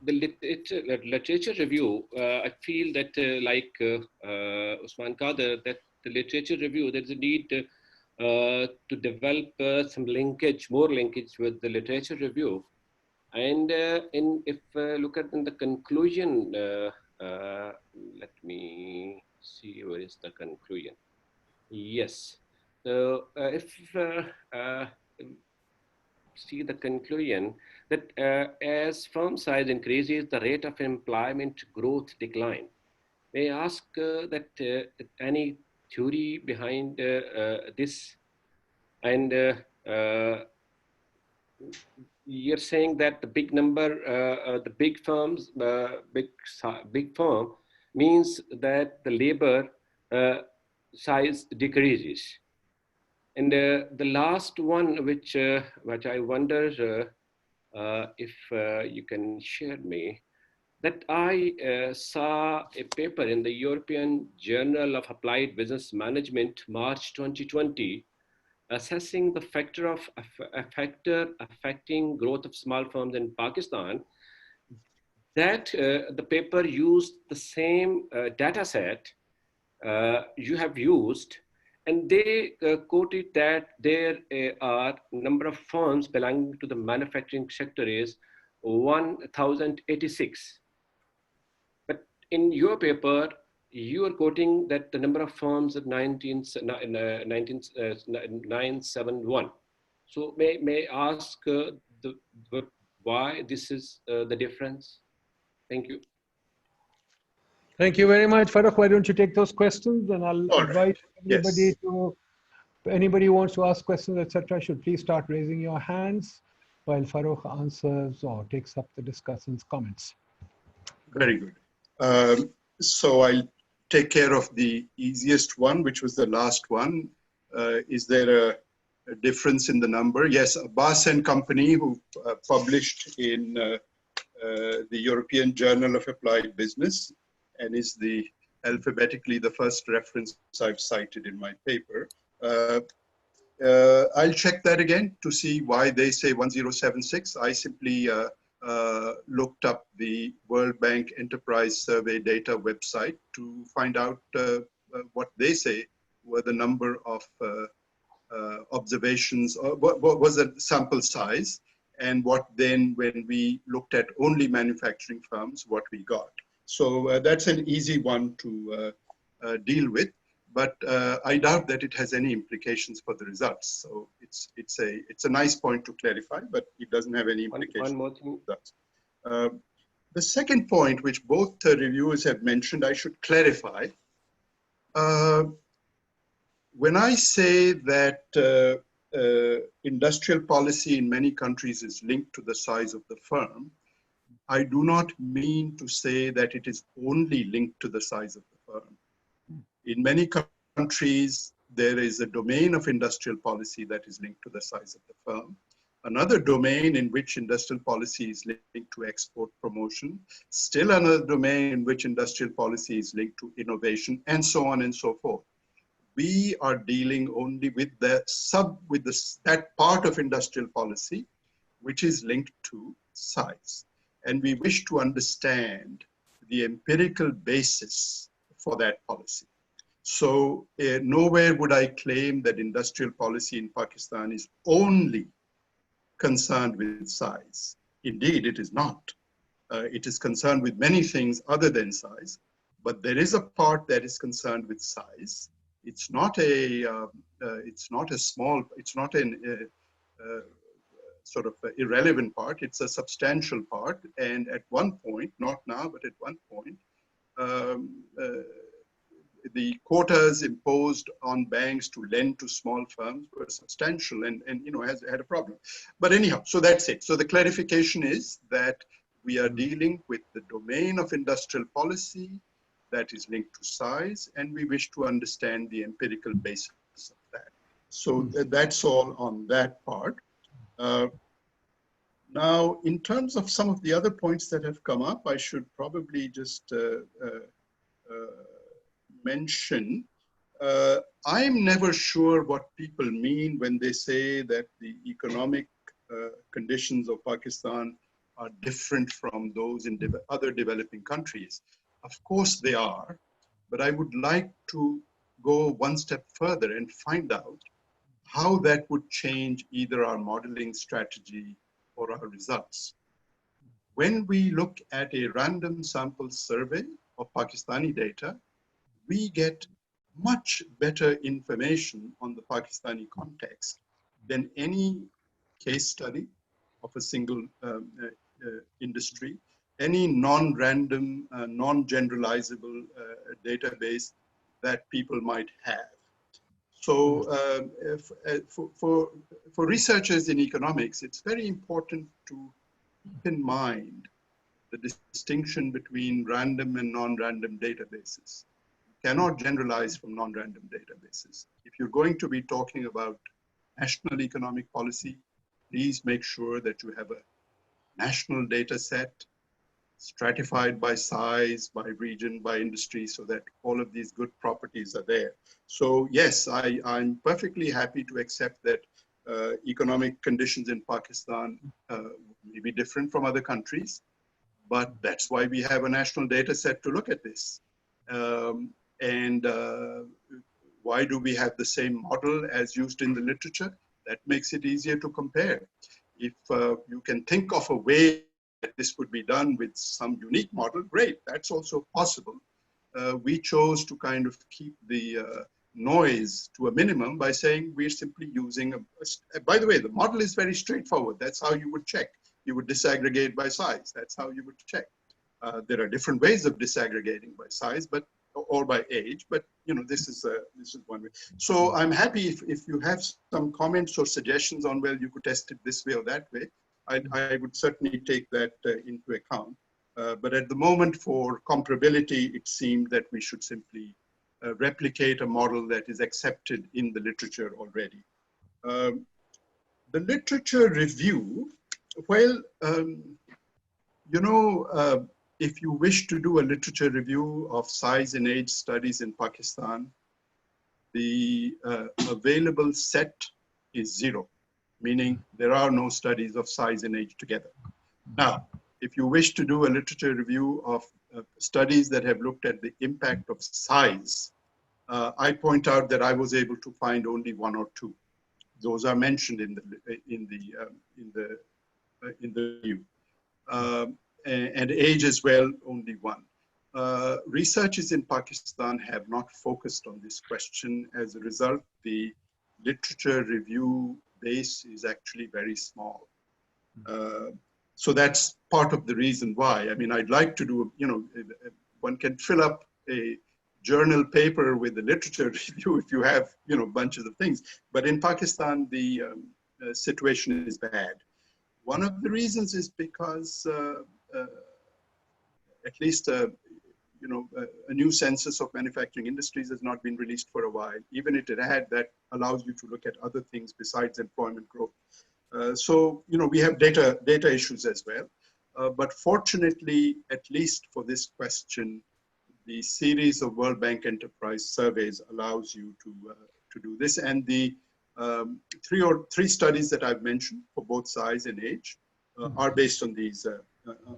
literature review, I feel that like Usman Kader, that the literature review, there's a need to develop some linkage, more linkage with the literature review. And if look at in the conclusion, let me see where is the conclusion. Yes, if see the conclusion that as firm size increases, the rate of employment growth decline. May I ask that any theory behind this? And you're saying that the big number, the big firms, big firm means that the labor size decreases. And the last one, which I wonder if you can share me, that I saw a paper in the European Journal of Applied Business Management, March 2020, assessing the factor affecting growth of small firms in Pakistan. That the paper used the same data set you have used, and they quoted that there are number of firms belonging to the manufacturing sector is 1,086. But in your paper, you are quoting that the number of firms at 971. So may I ask why this is the difference? Thank you. Thank you very much, Farooq. Why don't you take those questions, and I'll invite everybody to, if anybody who wants to ask questions, etc., should please start raising your hands while Farooq answers or takes up the discussant's comments. Very good. So I'll take care of the easiest one, which was the last one. Is there a difference in the number? Yes, Abbas and Company, who published in the European Journal of Applied Business, and is alphabetically the first reference I've cited in my paper. I'll check that again to see why they say 1076. I simply looked up the World Bank Enterprise Survey data website to find out what they say were the number of observations, or what was the sample size, and what then, when we looked at only manufacturing firms, what we got. So that's an easy one to deal with, but I doubt that it has any implications for the results. So it's a nice point to clarify, but it doesn't have any implications. One more thing. The second point, which both reviewers have mentioned, I should clarify. When I say that industrial policy in many countries is linked to the size of the firm, I do not mean to say that it is only linked to the size of the firm. In many countries, there is a domain of industrial policy that is linked to the size of the firm. Another domain in which industrial policy is linked to export promotion. Still another domain in which industrial policy is linked to innovation, and so on and so forth. We are dealing only with that part of industrial policy which is linked to size. And we wish to understand the empirical basis for that policy. So nowhere would I claim that industrial policy in Pakistan is only concerned with size. Indeed, it is not. It is concerned with many things other than size, but there is a part that is concerned with size. It's not a sort of irrelevant part. It's a substantial part. And at one point, not now, but at one point, the quotas imposed on banks to lend to small firms were substantial and had a problem. But anyhow, so that's it. So the clarification is that we are dealing with the domain of industrial policy that is linked to size, and we wish to understand the empirical basis of that. So that's all on that part. Now, in terms of some of the other points that have come up, I should probably just mention, I'm never sure what people mean when they say that the economic conditions of Pakistan are different from those in other developing countries. Of course they are, but I would like to go one step further and find out how that would change either our modeling strategy or our results. When we look at a random sample survey of Pakistani data, we get much better information on the Pakistani context than any case study of a single industry, any non-random, non-generalizable database that people might have. So for researchers in economics, it's very important to keep in mind the distinction between random and non-random databases. You cannot generalize from non-random databases. If you're going to be talking about national economic policy, please make sure that you have a national data set stratified by size, by region, by industry, so that all of these good properties are there. So yes, I'm perfectly happy to accept that economic conditions in Pakistan may be different from other countries, but that's why we have a national data set to look at this. Why do we have the same model as used in the literature? That makes it easier to compare. If you can think of a way that this could be done with some unique model, great, that's also possible. We chose to kind of keep the noise to a minimum by saying we're simply using by the way, the model is very straightforward. That's how you would check. You would disaggregate by size. That's how you would check. There are different ways of disaggregating by size, or by age, but this is one way. So I'm happy if you have some comments or suggestions on, well, you could test it this way or that way. I would certainly take that into account. But at the moment, for comparability, it seemed that we should simply replicate a model that is accepted in the literature already. The literature review, well, if you wish to do a literature review of size and age studies in Pakistan, the available set is 0, meaning there are no studies of size and age together. Now, if you wish to do a literature review of studies that have looked at the impact of size, I point out that I was able to find only 1 or 2. Those are mentioned in the review. And age as well, only 1. Researchers in Pakistan have not focused on this question. As a result, the literature review base is actually very small. So that's part of the reason why. I mean, I'd like to do, one can fill up a journal paper with the literature review if you have, bunches of things. But in Pakistan, the situation is bad. One of the reasons is because at least a new census of manufacturing industries has not been released for a while. Even if it had, that allows you to look at other things besides employment growth. So we have data issues as well. But fortunately, at least for this question, the series of World Bank enterprise surveys allows you to do this. And the three studies that I've mentioned for both size and age are based on these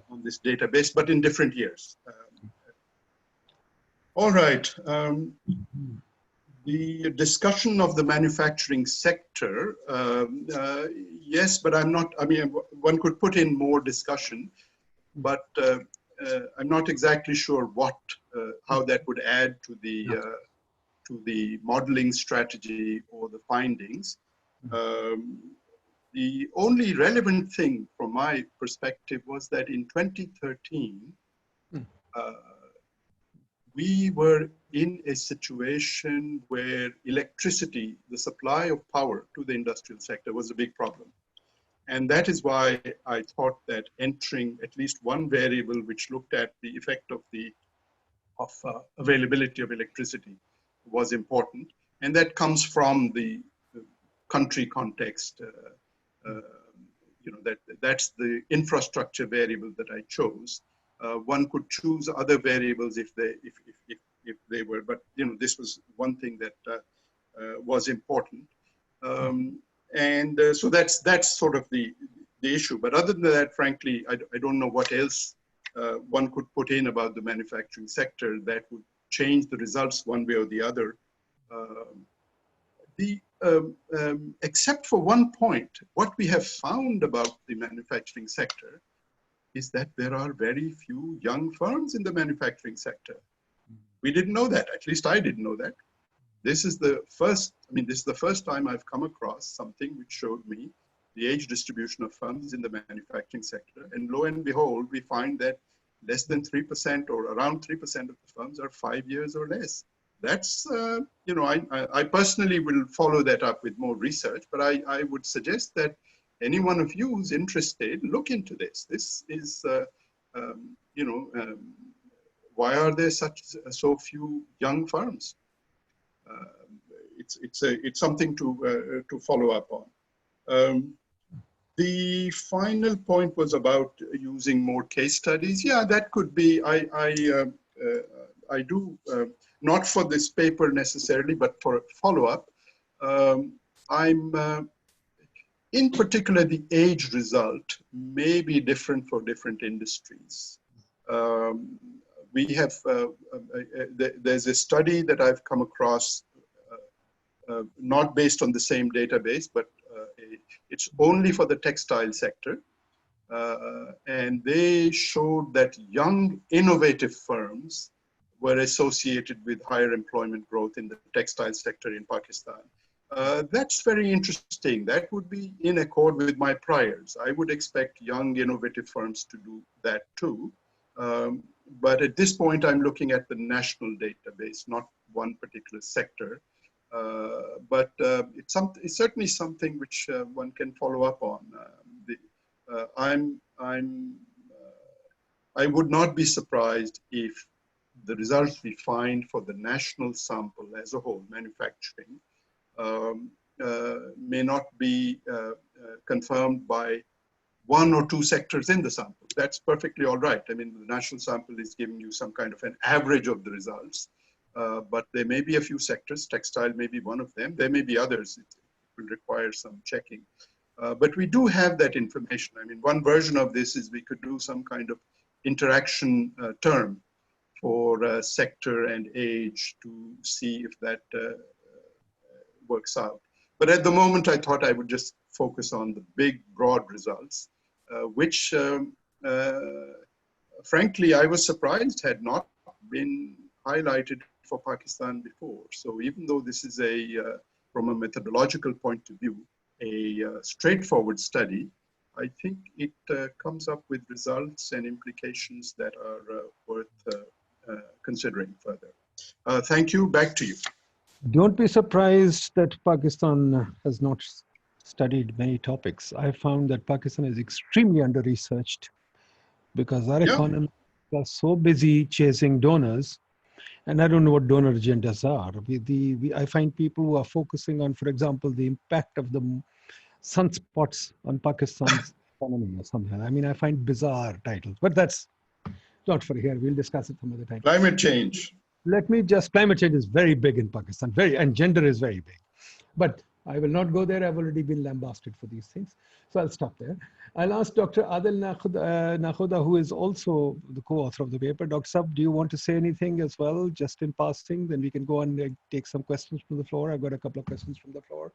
on this database, but in different years. All right. The discussion of the manufacturing sector, yes, but I'm not, one could put in more discussion, but I'm not exactly sure how that would add to the modeling strategy or the findings. The only relevant thing from my perspective was that in 2013, we were in a situation where electricity, the supply of power to the industrial sector, was a big problem. And that is why I thought that entering at least one variable which looked at the effect of availability of electricity was important. And that comes from the country context. That's the infrastructure variable that I chose. One could choose other variables if they were, but this was one thing that was important. So that's sort of the issue. But other than that, frankly, I don't know what else one could put in about the manufacturing sector that would change the results one way or the other. Except for one point, what we have found about the manufacturing sector is that there are very few young firms in the manufacturing sector. We didn't know that, at least I didn't know that. this is the first, this is the first time I've come across something which showed me the age distribution of firms in the manufacturing sector. And lo and behold, we find that less than 3% or around 3% of the firms are 5 years or less. That's, I personally will follow that up with more research, but I would suggest that any one of you who's interested, look into this. This is, why are there so few young firms? It's something to follow up on. The final point was about using more case studies. Yeah, that could be. I do not for this paper necessarily, but for follow-up. In particular, the age result may be different for different industries. We have, there's a study that I've come across, not based on the same database, but it's only for the textile sector. And they showed that young, innovative firms were associated with higher employment growth in the textile sector in Pakistan. That's very interesting. That would be in accord with my priors. I would expect young, innovative firms to do that too. But at this point, I'm looking at the national database, not one particular sector. But it's certainly something which one can follow up on. I would not be surprised if the results we find for the national sample as a whole, manufacturing, may not be confirmed by one or two sectors in the sample. That's perfectly all right. I mean, the national sample is giving you some kind of an average of the results, but there may be a few sectors, textile may be one of them, there may be others. It will require some checking. But we do have that information. I mean, one version of this is we could do some kind of interaction term for sector and age to see if that works out. But at the moment, I thought I would just focus on the big, broad results, which, frankly, I was surprised had not been highlighted for Pakistan before. So even though this is from a methodological point of view, a straightforward study, I think it comes up with results and implications that are worth considering further. Thank you. Back to you. Don't be surprised that Pakistan has not studied many topics. I found that Pakistan is extremely under-researched because our economies are so busy chasing donors, and I don't know what donor agendas are. I find people who are focusing on, for example, the impact of the sunspots on Pakistan's economy or something. I mean, I find bizarre titles, but that's not for here. We'll discuss it some other time. Climate change. Let me just, climate change is very big in Pakistan, and gender is very big. But I will not go there. I've already been lambasted for these things. So I'll stop there. I'll ask Dr. Adil Nakhuda, who is also the co-author of the paper. Dr. Sab, do you want to say anything as well, just in passing? Then we can go on and take some questions from the floor. I've got a couple of questions from the floor.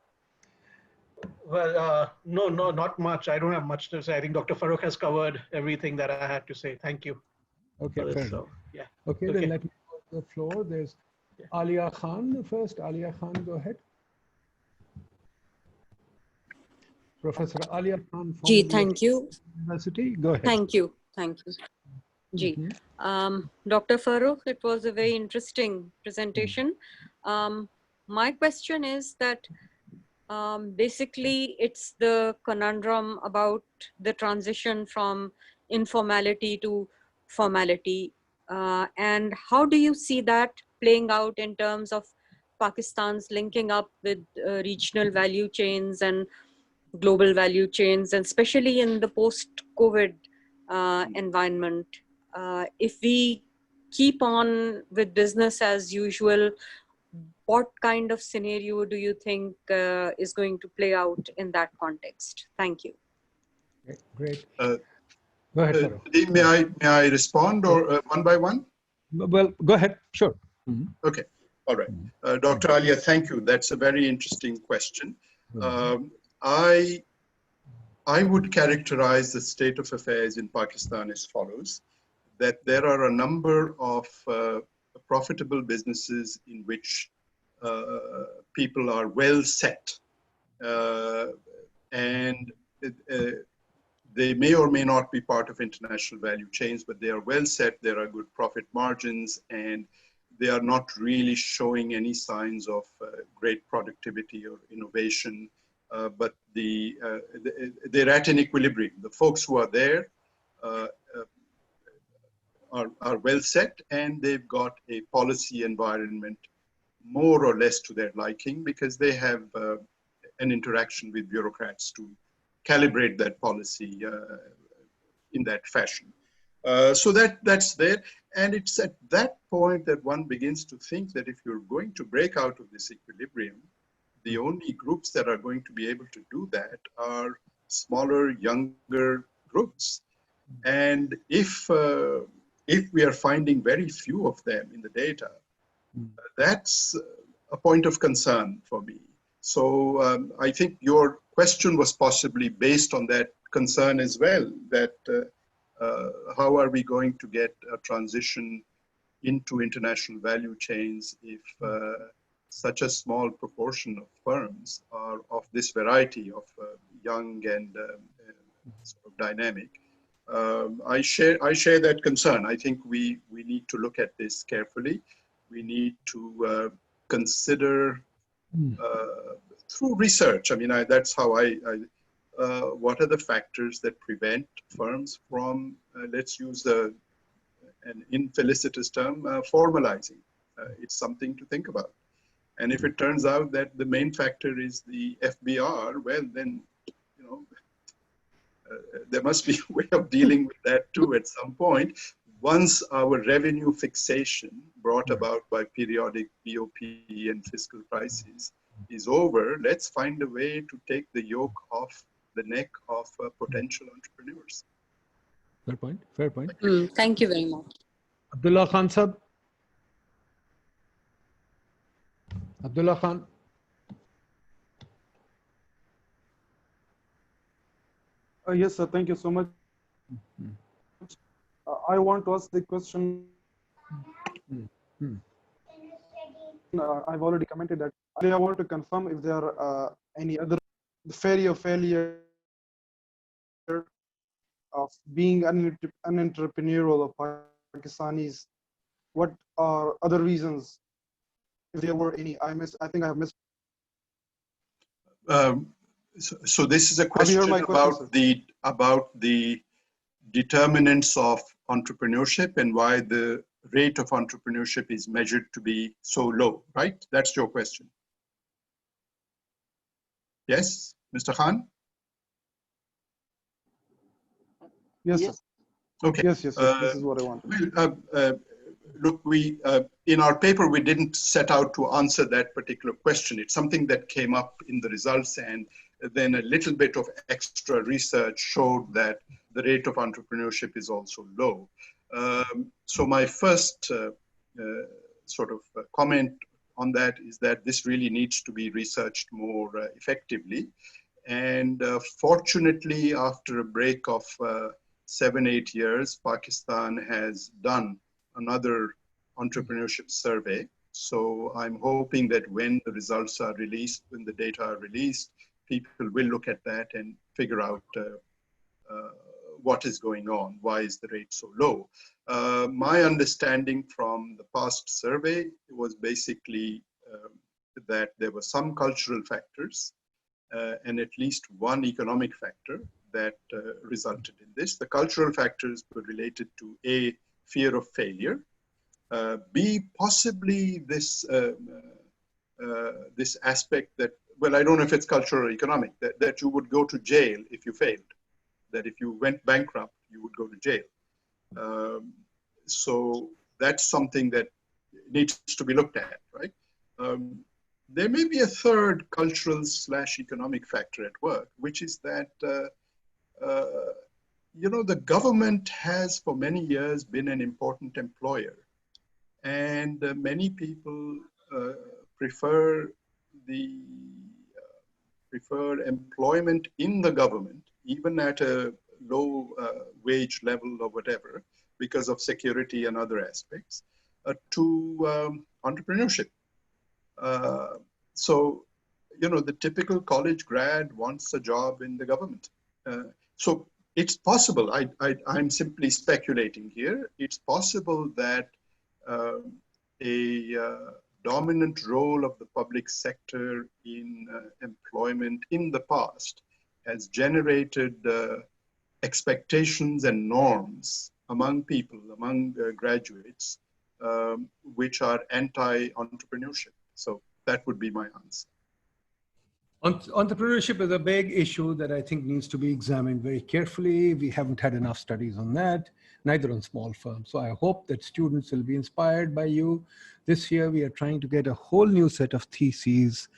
Well, no, not much. I don't have much to say. I think Dr. Farooq has covered everything that I had to say. Thank you. Okay, fair enough. Yeah. Okay, then let me go to the floor. There's Alia Khan first. Alia Khan, go ahead. Professor Alia Khan from thank you. University. Go ahead. Thank you. Thank you. Dr. Farooq, it was a very interesting presentation. My question is that basically it's the conundrum about the transition from informality to formality. And how do you see that playing out in terms of Pakistan's linking up with regional value chains and global value chains, and especially in the post-COVID environment? If we keep on with business as usual, what kind of scenario do you think is going to play out in that context? Thank you. Okay, great. Go ahead. May I respond or one by one? Well, go ahead. Sure. Okay. All right. Dr. Alia, thank you. That's a very interesting question. I would characterize the state of affairs in Pakistan as follows: that there are a number of profitable businesses in which people are well set, and they may or may not be part of international value chains, but they are well set, there are good profit margins, and they are not really showing any signs of great productivity or innovation, but they're at an equilibrium. The folks who are there are well set, and they've got a policy environment more or less to their liking, because they have an interaction with bureaucrats to calibrate that policy in that fashion. So that's there. And it's at that point that one begins to think that if you're going to break out of this equilibrium, the only groups that are going to be able to do that are smaller, younger groups. And if we are finding very few of them in the data, that's a point of concern for me. So I think your question was possibly based on that concern as well, that how are we going to get a transition into international value chains if such a small proportion of firms are of this variety of young and sort of dynamic. I share that concern. I think we need to look at this carefully. We need to consider through research. I mean, that's how what are the factors that prevent firms from, let's use an infelicitous term, formalizing? It's something to think about. And if it turns out that the main factor is the FBR, well, then, you know, there must be a way of dealing with that too at some point. Once our revenue fixation brought about by periodic BOP and fiscal crises is over, let's find a way to take the yoke off the neck of potential entrepreneurs. Fair point. Fair point. Thank you very much. Abdullah Khan Sab. Abdullah Khan. Yes, sir. Thank you so much. I want to ask the question. I've already commented that. I want to confirm if there are any other failure of being unentrepreneurial of Pakistanis. What are other reasons? If there were any, I think I have missed. So this is a question about the determinants of entrepreneurship and why the rate of entrepreneurship is measured to be so low, right? That's your question. Yes, Mr. Khan? Yes, Yes. sir. Okay. Yes, this is what I want. Look, we in our paper, we didn't set out to answer that particular question. It's something that came up in the results, and then a little bit of extra research showed that the rate of entrepreneurship is also low. So my first sort of comment on that is that this really needs to be researched more effectively. And fortunately, after a break of 7-8 years, Pakistan has done another entrepreneurship survey. So I'm hoping that when the results are released, when the data are released, people will look at that and figure out what is going on, why is the rate so low. My understanding from the past survey was basically that there were some cultural factors and at least one economic factor that resulted in this. The cultural factors were related to A, fear of failure, B, possibly this this aspect that, well, I don't know if it's cultural or economic, that you would go to jail if you failed, that if you went bankrupt, you would go to jail. So that's something that needs to be looked at, right? There may be a third cultural/economic factor at work, which is that, you know, the government has for many years been an important employer, and many people prefer employment in the government, even at a low wage level or whatever, because of security and other aspects, to entrepreneurship. So, you know, the typical college grad wants a job in the government. So it's possible, I'm simply speculating here, it's possible that a dominant role of the public sector in employment in the past has generated expectations and norms among people, among graduates, which are anti-entrepreneurship. So that would be my answer. Entrepreneurship is a big issue that I think needs to be examined very carefully. We haven't had enough studies on that, neither on small firms. So I hope that students will be inspired by you. This year, we are trying to get a whole new set of theses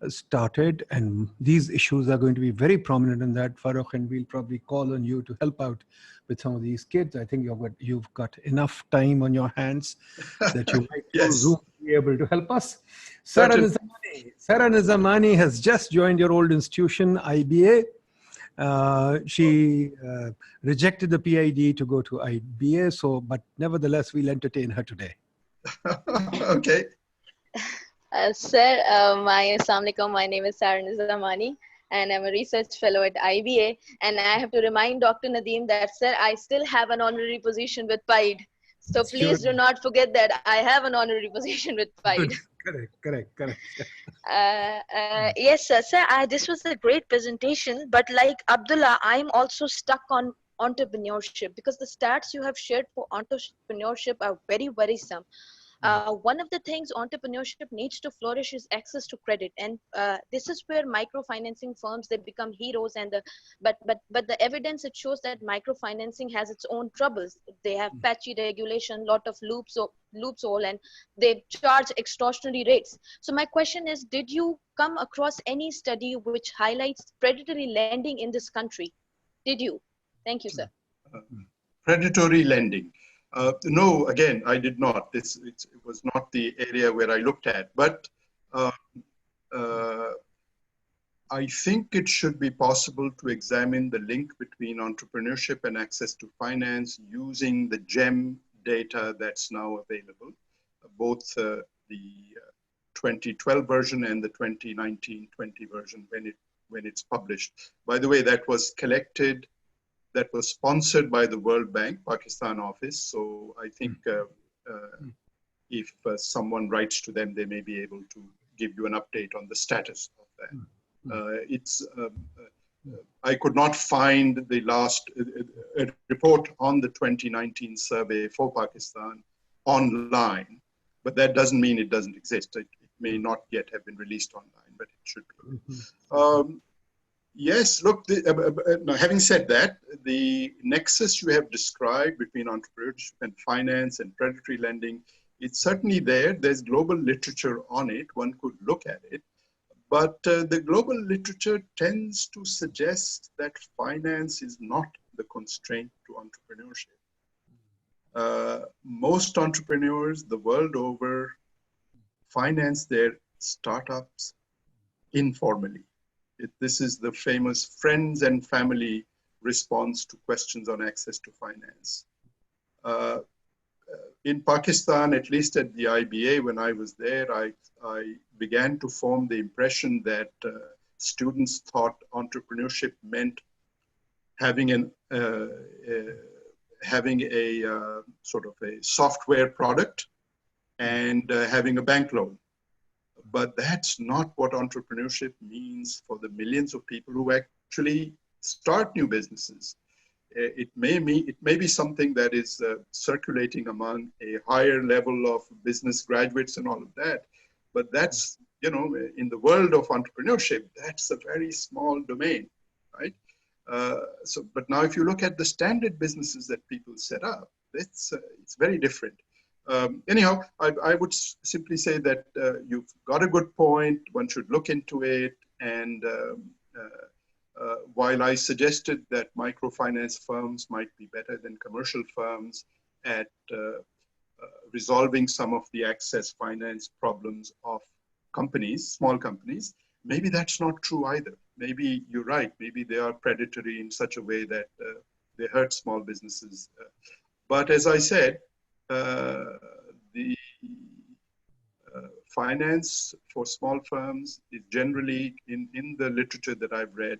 started, and these issues are going to be very prominent in that, Farooq, and we'll probably call on you to help out with some of these kids. I think you've got enough time on your hands that you might Yes. Zoom be able to help us. Sarah Nizamani has just joined your old institution, IBA. She rejected the PID to go to IBA, but nevertheless, we'll entertain her today. Okay. Sir, Assalamu alaikum. My name is Sarah Nizamani, and I'm a research fellow at IBA. And I have to remind Dr. Nadeem that, sir, I still have an honorary position with PIDE. So please do not forget that I have an honorary position with PIDE. Correct. Yes, sir. This was a great presentation. But like Abdullah, I'm also stuck on entrepreneurship because the stats you have shared for entrepreneurship are very worrisome. One of the things entrepreneurship needs to flourish is access to credit, and this is where microfinancing firms, they become heroes. And but the evidence, it shows that microfinancing has its own troubles. They have patchy regulation, lot of loophole, and they charge extortionary rates. So my question is, did you come across any study which highlights predatory lending in this country? Did you? Thank you, sir. Predatory lending. No, again, I did not. It was not the area where I looked at, but I think it should be possible to examine the link between entrepreneurship and access to finance using the GEM data that's now available, both the 2012 version and the 2019-20 version when it's published. By the way, that was collected, that was sponsored by the World Bank, Pakistan office. So I think if someone writes to them, they may be able to give you an update on the status of that. I could not find the last report on the 2019 survey for Pakistan online, but that doesn't mean it doesn't exist. It may not yet have been released online, but it should be. Yes, look, now having said that, the nexus you have described between entrepreneurship and finance and predatory lending, it's certainly there. There's global literature on it. One could look at it. But the global literature tends to suggest that finance is not the constraint to entrepreneurship. Most entrepreneurs the world over finance their startups informally. This is the famous friends and family response to questions on access to finance. In Pakistan, at least at the IBA, when I was there, I began to form the impression that students thought entrepreneurship meant having a sort of a software product and having a bank loan. But that's not what entrepreneurship means for the millions of people who actually start new businesses. It may be something that is circulating among a higher level of business graduates and all of that. But that's, you know, in the world of entrepreneurship, that's a very small domain, right? But now if you look at the standard businesses that people set up, it's very different. Anyhow, I would simply say that you've got a good point. One should look into it. And while I suggested that microfinance firms might be better than commercial firms at resolving some of the access finance problems of companies, small companies, maybe that's not true either. Maybe you're right. Maybe they are predatory in such a way that they hurt small businesses. But as I said, the finance for small firms is generally, in the literature that I've read,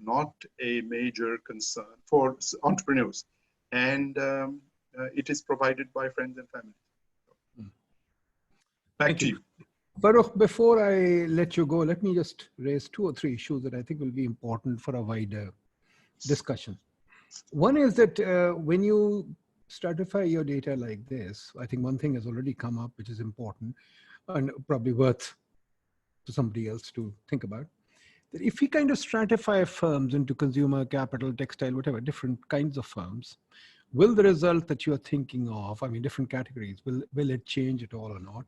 not a major concern for entrepreneurs. And it is provided by friends and family. Back to you. Farooq, before I let you go, let me just raise 2 or 3 issues that I think will be important for a wider discussion. One is that when you stratify your data like this, I think one thing has already come up, which is important and probably worth for somebody else to think about. That if we kind of stratify firms into consumer, capital, textile, whatever, different kinds of firms, will the result that you're thinking of, I mean, different categories, will it change at all or not?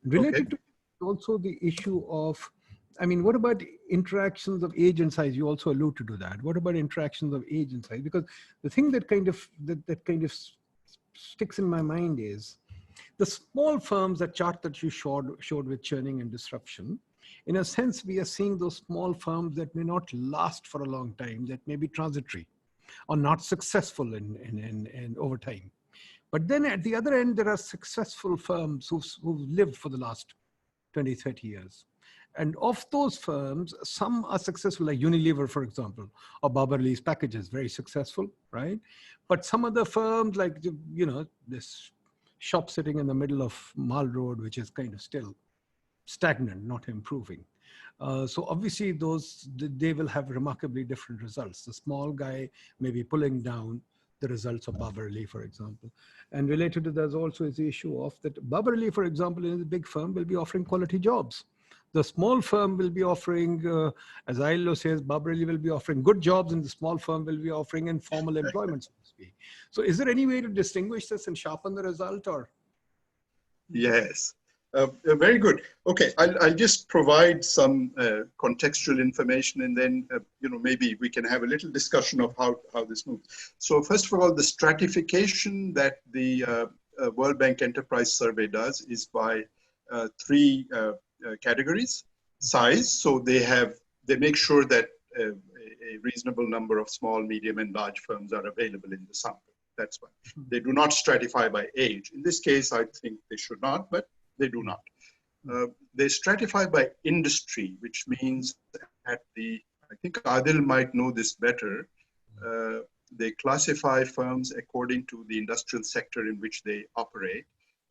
Related to also the issue of, I mean, what about interactions of agent size? You also alluded to that. What about interactions of agent size? Because the thing that kind of sticks in my mind is the small firms, that chart that you showed with churning and disruption. In a sense, we are seeing those small firms that may not last for a long time, that may be transitory or not successful in over time. But then at the other end, there are successful firms who've lived for the last 20, 30 years. And of those firms, some are successful, like Unilever, for example, or Babarli's packages, very successful, right? But some other firms, like, you know, this shop sitting in the middle of Mall Road, which is kind of still stagnant, not improving. So obviously they will have remarkably different results. The small guy may be pulling down the results of Babarli, for example. And related to that also is the issue of that Babarli, for example, in the big firm will be offering quality jobs. The small firm will be offering, as ILO says, Babarli will be offering good jobs, and the small firm will be offering informal employment, so to speak. So is there any way to distinguish this and sharpen the result, or? Yes. Very good. Okay, I'll just provide some contextual information, and then you know, maybe we can have a little discussion of how this moves. So first of all, the stratification that the World Bank Enterprise Survey does is by 3 categories. Size, so they make sure that a reasonable number of small, medium, and large firms are available in the sample. That's why they do not stratify by age. In this case, I think they should not, but they do not. They stratify by industry, which means at the, I think Adil might know this better, they classify firms according to the industrial sector in which they operate.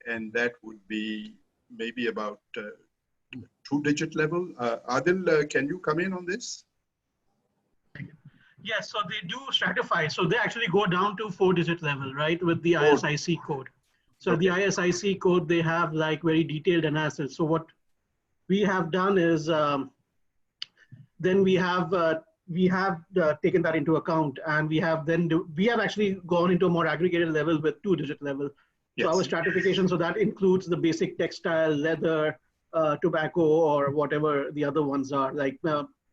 And that would be maybe about 2-digit level. Adil, can you come in on this? Yes, so they do stratify. So they actually go down to 4-digit level, right, with the ISIC code. So the ISIC code, they have like very detailed analysis. So what we have done is, then we have taken that into account, and we have actually gone into a more aggregated level with 2-digit level. So our stratification, so that includes the basic textile, leather, tobacco, or whatever the other ones are, like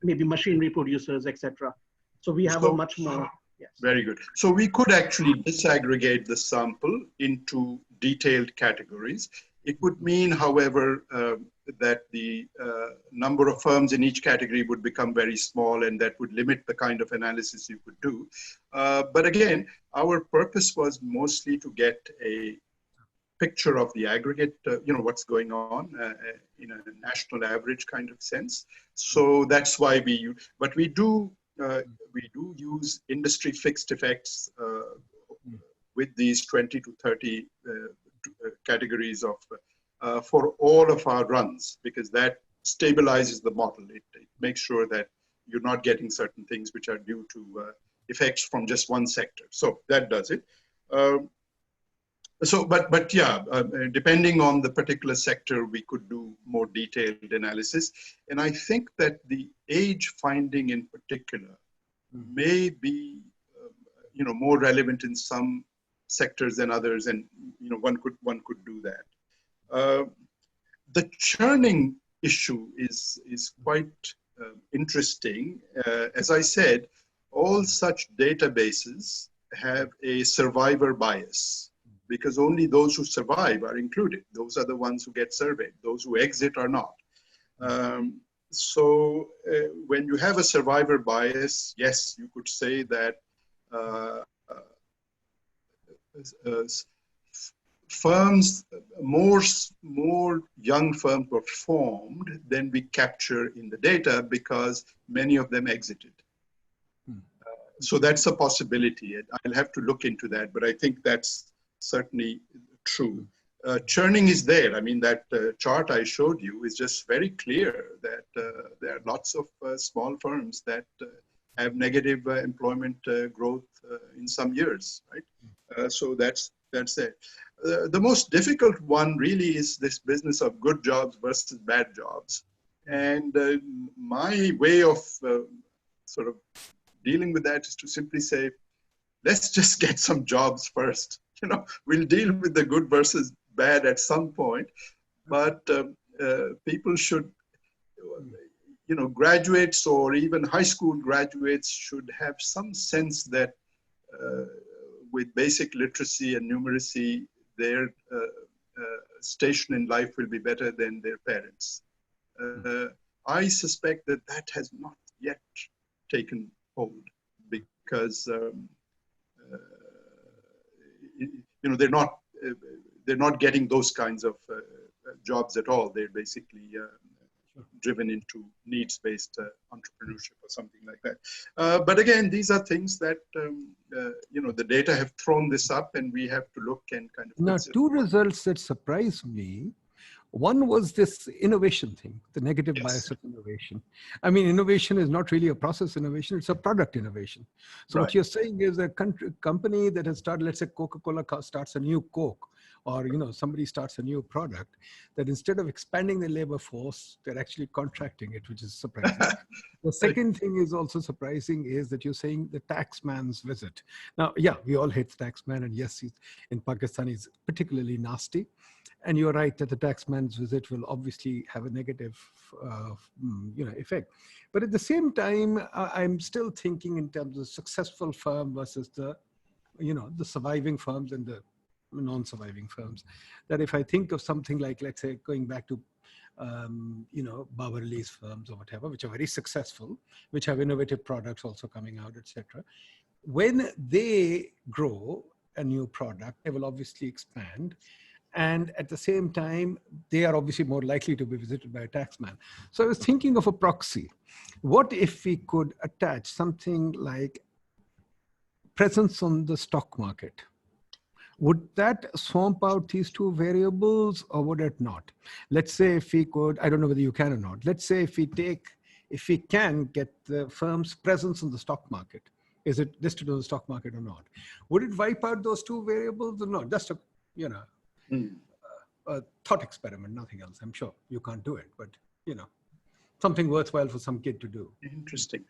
maybe machinery producers, etc. So we have a much more. Yes. Very good. So we could actually disaggregate the sample into detailed categories. It would mean, however, that the number of firms in each category would become very small, and that would limit the kind of analysis you could do. But again, our purpose was mostly to get a picture of the aggregate, you know, what's going on in a national average kind of sense. So that's why we do use industry fixed effects with these 20 to 30 categories of for all of our runs, because that stabilizes the model. It makes sure that you're not getting certain things which are due to effects from just one sector. So that does it. But yeah, depending on the particular sector, we could do more detailed analysis. And I think that the age finding in particular may be, you know, more relevant in some sectors than others, and you know, one could do that. The churning issue is quite interesting. As I said, all such databases have a survivor bias, because only those who survive are included. Those are the ones who get surveyed. Those who exit are not. So when you have a survivor bias, yes, you could say that firms, more young firms were formed than we capture in the data because many of them exited. So that's a possibility. I'll have to look into that, but I think that's certainly true. Churning is there. I mean, that chart I showed you is just very clear that there are lots of small firms that have negative employment growth in some years, right? So that's it. The most difficult one really is this business of good jobs versus bad jobs. And my way of sort of dealing with that is to simply say, let's just get some jobs first. You know, we'll deal with the good versus bad at some point, but people should, you know, graduates or even high school graduates should have some sense that with basic literacy and numeracy, their station in life will be better than their parents. I suspect that that has not yet taken hold because you know, they're not getting those kinds of jobs at all. They're basically driven into needs-based entrepreneurship or something like that. But again, these are things that you know, the data have thrown this up, and we have to look and kind of now consider. Two results that surprised me. One was this innovation thing, the negative bias of innovation. I mean, innovation is not really a process innovation, it's a product innovation. So what you're saying is a company that has started, let's say Coca-Cola starts a new Coke, or you know, somebody starts a new product, that instead of expanding the labor force, they're actually contracting it, which is surprising. The second thing is also surprising is that you're saying the taxman's visit. Now, yeah, we all hate the taxman, and yes, in Pakistan he's particularly nasty. And you're right that the taxman's visit will obviously have a negative, you know, effect. But at the same time, I'm still thinking in terms of successful firm versus the, you know, the surviving firms and the non-surviving firms. That if I think of something like, let's say, going back to, you know, Babar Ali's firms or whatever, which are very successful, which have innovative products also coming out, etc. When they grow a new product, they will obviously expand. And at the same time, they are obviously more likely to be visited by a taxman. So I was thinking of a proxy. What if we could attach something like presence on the stock market? Would that swamp out these two variables, or would it not? Let's say if we could, I don't know whether you can or not. Let's say if we can get the firm's presence on the stock market, is it listed on the stock market or not? Would it wipe out those two variables or not? Just a, you know, a thought experiment, nothing else. I'm sure you can't do it, but you know, something worthwhile for some kid to do. Interesting.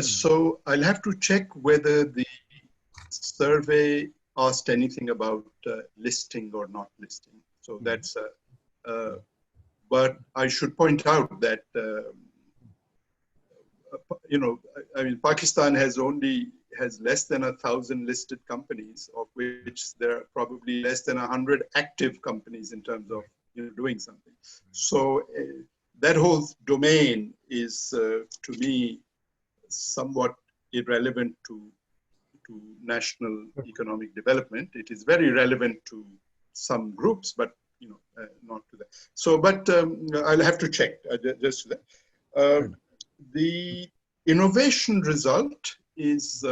So I'll have to check whether the survey asked anything about listing or not listing. So that's, but I should point out that, you know, I mean, Pakistan has less than 1,000 listed companies, of which there are probably less than 100 active companies in terms of, you know, doing something. So that whole domain is, to me, somewhat irrelevant to national economic development. It is very relevant to some groups, but you know, not to that. So, but I'll have to check just that. The innovation result is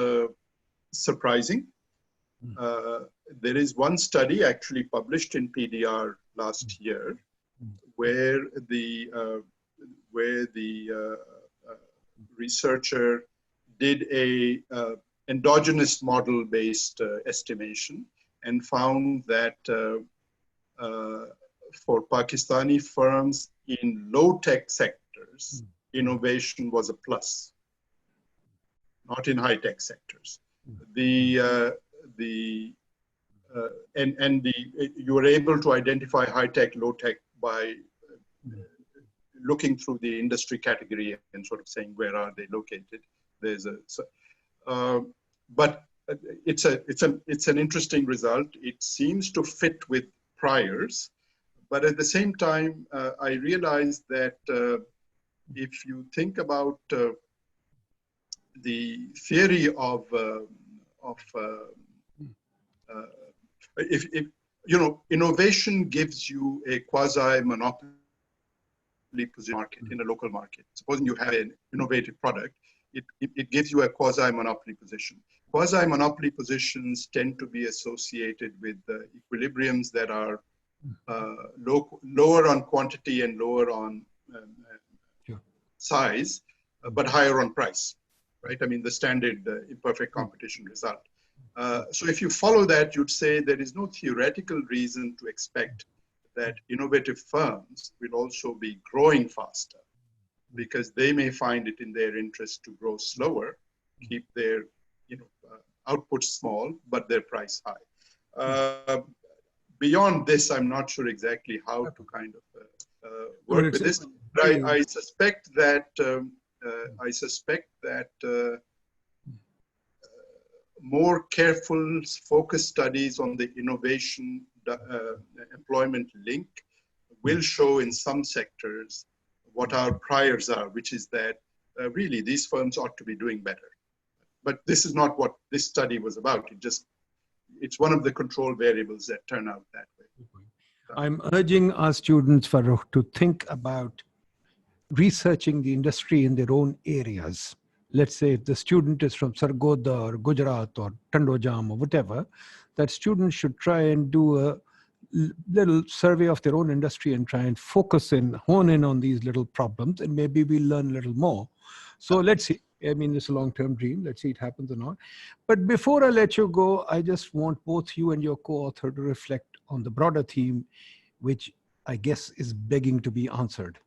surprising. There is one study actually published in PDR last year where the researcher did a endogenous model-based estimation and found that for Pakistani firms in low-tech sectors, innovation was a plus, not in high-tech sectors. You were able to identify high-tech, low-tech by looking through the industry category and sort of saying where are they located. There's a but it's an interesting result. It seems to fit with priors, but at the same time, I realized that if you think about the theory of if you know, innovation gives you a quasi-monopoly position market in a local market. Supposing you have an innovative product, it gives you a quasi-monopoly position. Quasi-monopoly positions tend to be associated with equilibriums that are lower on quantity and lower on size, but higher on price, right? I mean, the standard imperfect competition result. So if you follow that, you'd say there is no theoretical reason to expect that innovative firms will also be growing faster, because they may find it in their interest to grow slower, keep their output small, but their price high. Beyond this, I'm not sure exactly how to kind of work with this. But I suspect that more careful, focused studies on the innovation employment link will show in some sectors what our priors are, which is that really these firms ought to be doing better. But this is not what this study was about. It's one of the control variables that turn out that way. I'm urging our students, Farooq, to think about researching the industry in their own areas. Let's say if the student is from Sargodha or Gujarat or Tandojam or whatever, that student should try and do a little survey of their own industry and try and hone in on these little problems, and maybe we'll learn a little more. So let's see. I mean, it's a long-term dream. Let's see it happens or not. But before I let you go, I just want both you and your co-author to reflect on the broader theme, which I guess is begging to be answered.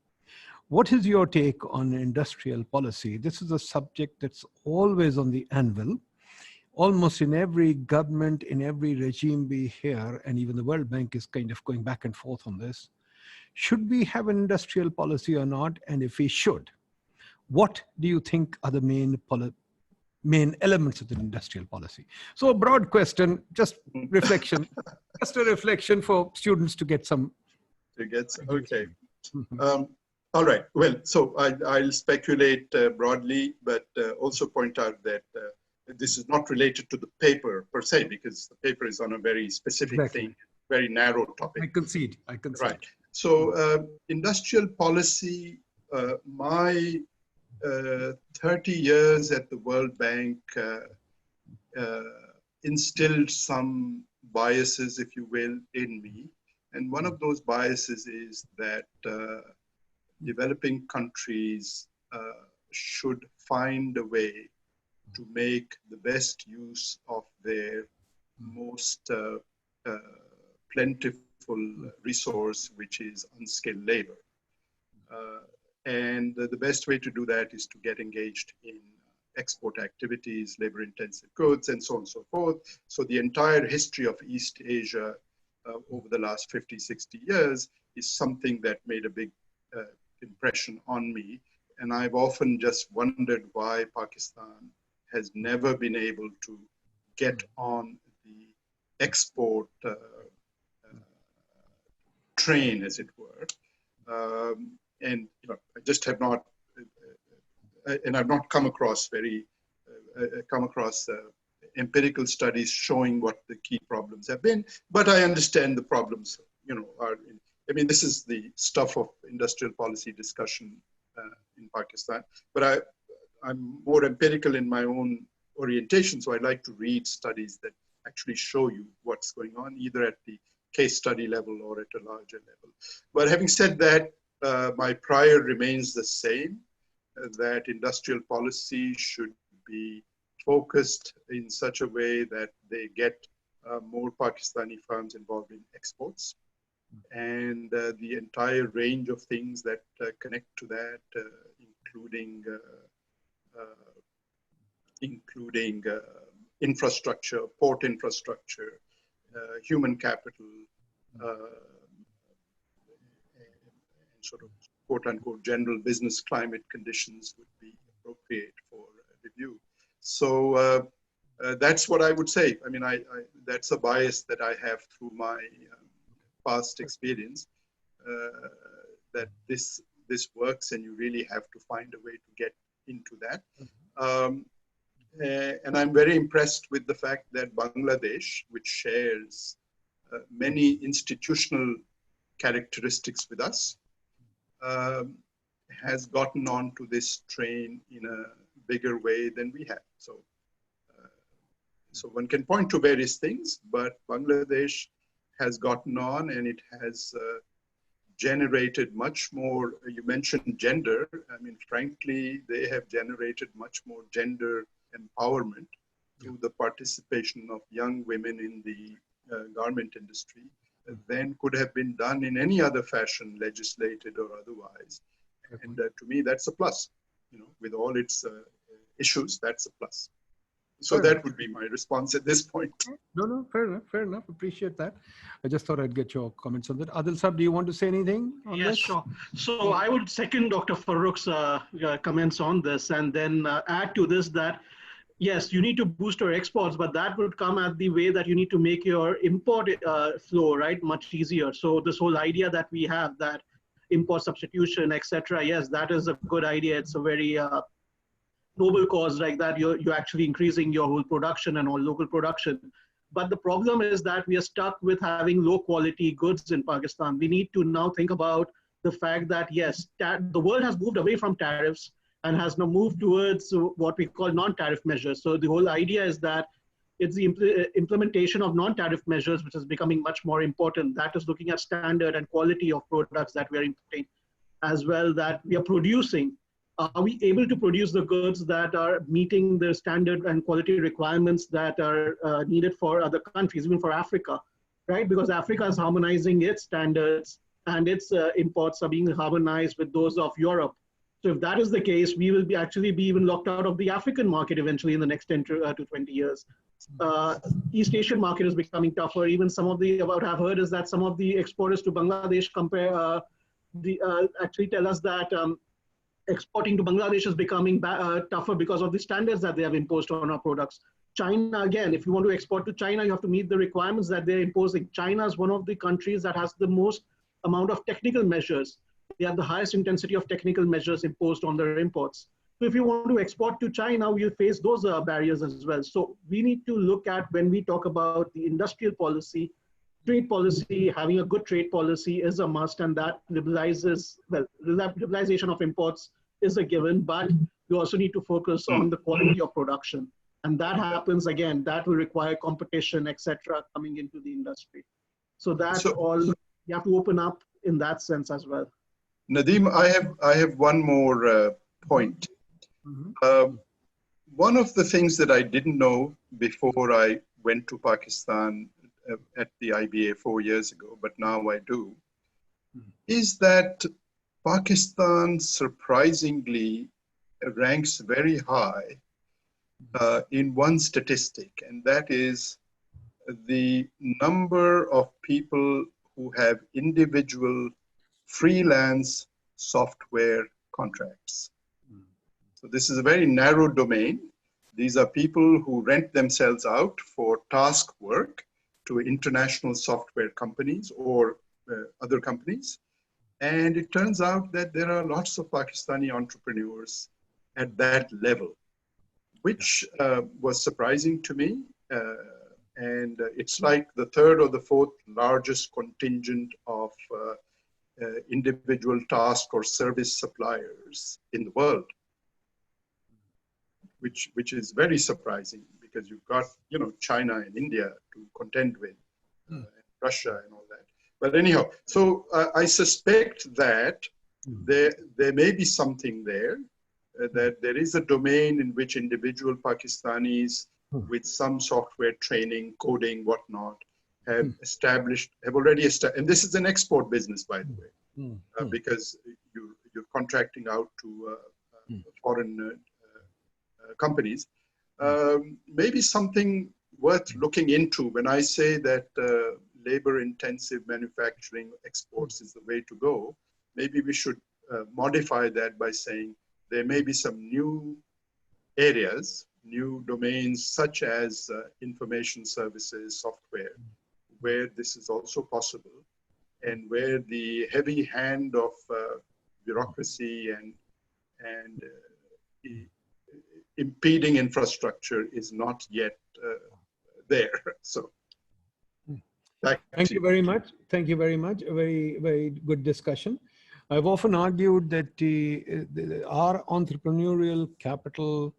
What is your take on industrial policy? This is a subject that's always on the anvil. Almost in every government, in every regime we hear, and even the World Bank is kind of going back and forth on this. Should we have an industrial policy or not? And if we should, what do you think are the main elements of the industrial policy? So a broad question, just reflection, just a reflection for students to get some. Okay. All right. Well, so I'll speculate broadly, but also point out that this is not related to the paper per se, because the paper is on a very specific thing, very narrow topic. I concede. Right. So industrial policy, my 30 years at the World Bank instilled some biases, if you will, in me. And one of those biases is that developing countries should find a way to make the best use of their most plentiful resource, which is unskilled labor. And the best way to do that is to get engaged in export activities, labor-intensive goods, and so on and so forth. So the entire history of East Asia over the last 50, 60 years is something that made a big impression on me. And I've often just wondered why Pakistan has never been able to get on the export train, as it were. And I just have not, and I've not come across empirical studies showing what the key problems have been. But I understand the problems, are. I mean, this is the stuff of industrial policy discussion in Pakistan. But I'm more empirical in my own orientation, so I like to read studies that actually show you what's going on, either at the case study level or at a larger level. But having said that, my prior remains the same, that industrial policy should be focused in such a way that they get more Pakistani firms involved in exports. And the entire range of things that connect to that, including infrastructure, port infrastructure, human capital, and sort of quote unquote general business climate conditions would be appropriate for review. So that's what I would say. I mean, that's a bias that I have through my past experience, that this works, and you really have to find a way to get into that. And I'm very impressed with the fact that Bangladesh, which shares many institutional characteristics with us, has gotten onto this train in a bigger way than we have. So, so one can point to various things, but Bangladesh has gotten on, and it has generated much more. You mentioned gender. I mean, frankly, they have generated much more gender empowerment through the participation of young women in the garment industry than could have been done in any other fashion, legislated or otherwise. And to me, that's a plus. You know, with all its issues, that's a plus. So that would be my response at this point. No, fair enough. Appreciate that. I just thought I'd get your comments on that. Adil Sir, do you want to say anything on Yes, this? sure. So I would second Dr. Farooq's comments on this, and then add to this that, yes, you need to boost your exports, but that would come at the way that you need to make your import flow, right, much easier. So this whole idea that we have, that import substitution, etc., yes, that is a good idea. It's a very noble cause, like that you're actually increasing your whole production and all local production. But the problem is that we are stuck with having low quality goods in Pakistan. We need to now think about the fact that, yes, the world has moved away from tariffs and has now moved towards what we call non-tariff measures. So the whole idea is that it's the implementation of non-tariff measures which is becoming much more important. That is looking at standard and quality of products that we are importing, as well that we are producing. Are we able to produce the goods that are meeting the standard and quality requirements that are needed for other countries, even for Africa, right? Because Africa is harmonizing its standards and its imports are being harmonized with those of Europe. So if that is the case, we will be actually be even locked out of the African market eventually in the next 10 to 20 years. East Asian market is becoming tougher. Even some of the, what I've heard is that some of the exporters to Bangladesh actually tell us that exporting to Bangladesh is becoming tougher because of the standards that they have imposed on our products. China, again, if you want to export to China, you have to meet the requirements that they're imposing. China is one of the countries that has the most amount of technical measures. They have the highest intensity of technical measures imposed on their imports. So if you want to export to China, we'll face those barriers as well. So we need to look at, when we talk about the industrial policy, trade policy, having a good trade policy is a must, and that liberalizes, well, liberalization of imports is a given, but we also need to focus on the quality of production. And that happens, again, that will require competition, etc., coming into the industry. So that's all, you have to open up in that sense as well. Nadeem, I have one more point. One of the things that I didn't know before I went to Pakistan at the IBA 4 years ago, but now I do, is that Pakistan surprisingly ranks very high in one statistic, and that is the number of people who have individual freelance software contracts. So this is a very narrow domain. These are people who rent themselves out for task work to international software companies or other companies. And it turns out that there are lots of Pakistani entrepreneurs at that level, which was surprising to me. And it's like the third or the fourth largest contingent of individual task or service suppliers in the world, which is very surprising, because you've got, you know, China and India to contend with, and Russia and all that. But anyhow, so I suspect that there may be something there, that there is a domain in which individual Pakistanis with some software training, coding, whatnot, have already established, and this is an export business, by the way, because you're contracting out to foreign companies. Maybe something worth looking into. When I say that labor-intensive manufacturing exports is the way to go, maybe we should modify that by saying there may be some new areas, new domains, such as information services, software, where this is also possible, and where the heavy hand of bureaucracy and impeding infrastructure is not yet there. So Thank you very much. Thank you very much. A very, very good discussion. I've often argued that our entrepreneurial capital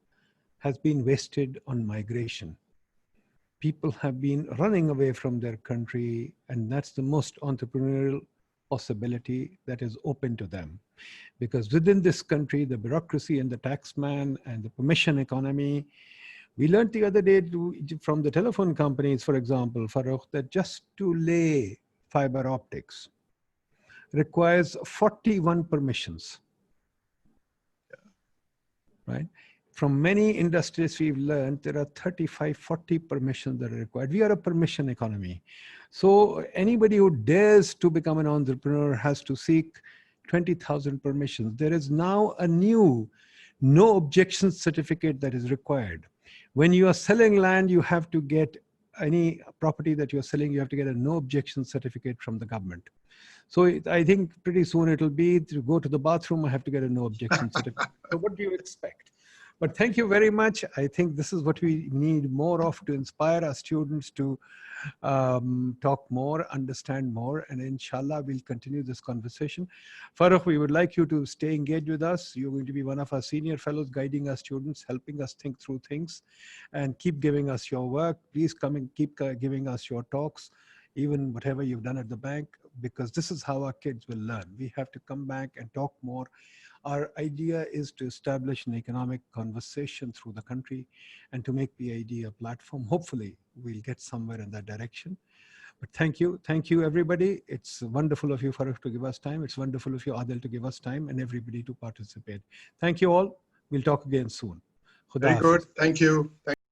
has been wasted on migration. People have been running away from their country, and that's the most entrepreneurial possibility that is open to them. Because within this country, the bureaucracy and the taxman and the permission economy, we learned the other day from the telephone companies, for example, Farooq, that just to lay fiber optics requires 41 permissions, right? From many industries we've learned there are 35, 40 permissions that are required. We are a permission economy. So anybody who dares to become an entrepreneur has to seek 20,000 permissions. There is now a new no objection certificate that is required. When you are selling land, you have to get any property that you're selling, you have to get a no objection certificate from the government. So I think pretty soon it'll be to go to the bathroom, I have to get a no objection certificate. So what do you expect? But thank you very much. I think this is what we need more of to inspire our students to talk more, understand more, and inshallah we'll continue this conversation. Farooq, we would like you to stay engaged with us. You're going to be one of our senior fellows, guiding our students, helping us think through things, and keep giving us your work. Please come and keep giving us your talks, even whatever you've done at the bank, because this is how our kids will learn. We have to come back and talk more. Our idea is to establish an economic conversation through the country and to make PID a platform. Hopefully, we'll get somewhere in that direction. But thank you. Thank you, everybody. It's wonderful of you, Farooq, to give us time. It's wonderful of you, Adil, to give us time, and everybody to participate. Thank you all. We'll talk again soon. Khuda Very Hafiz. good. Thank you.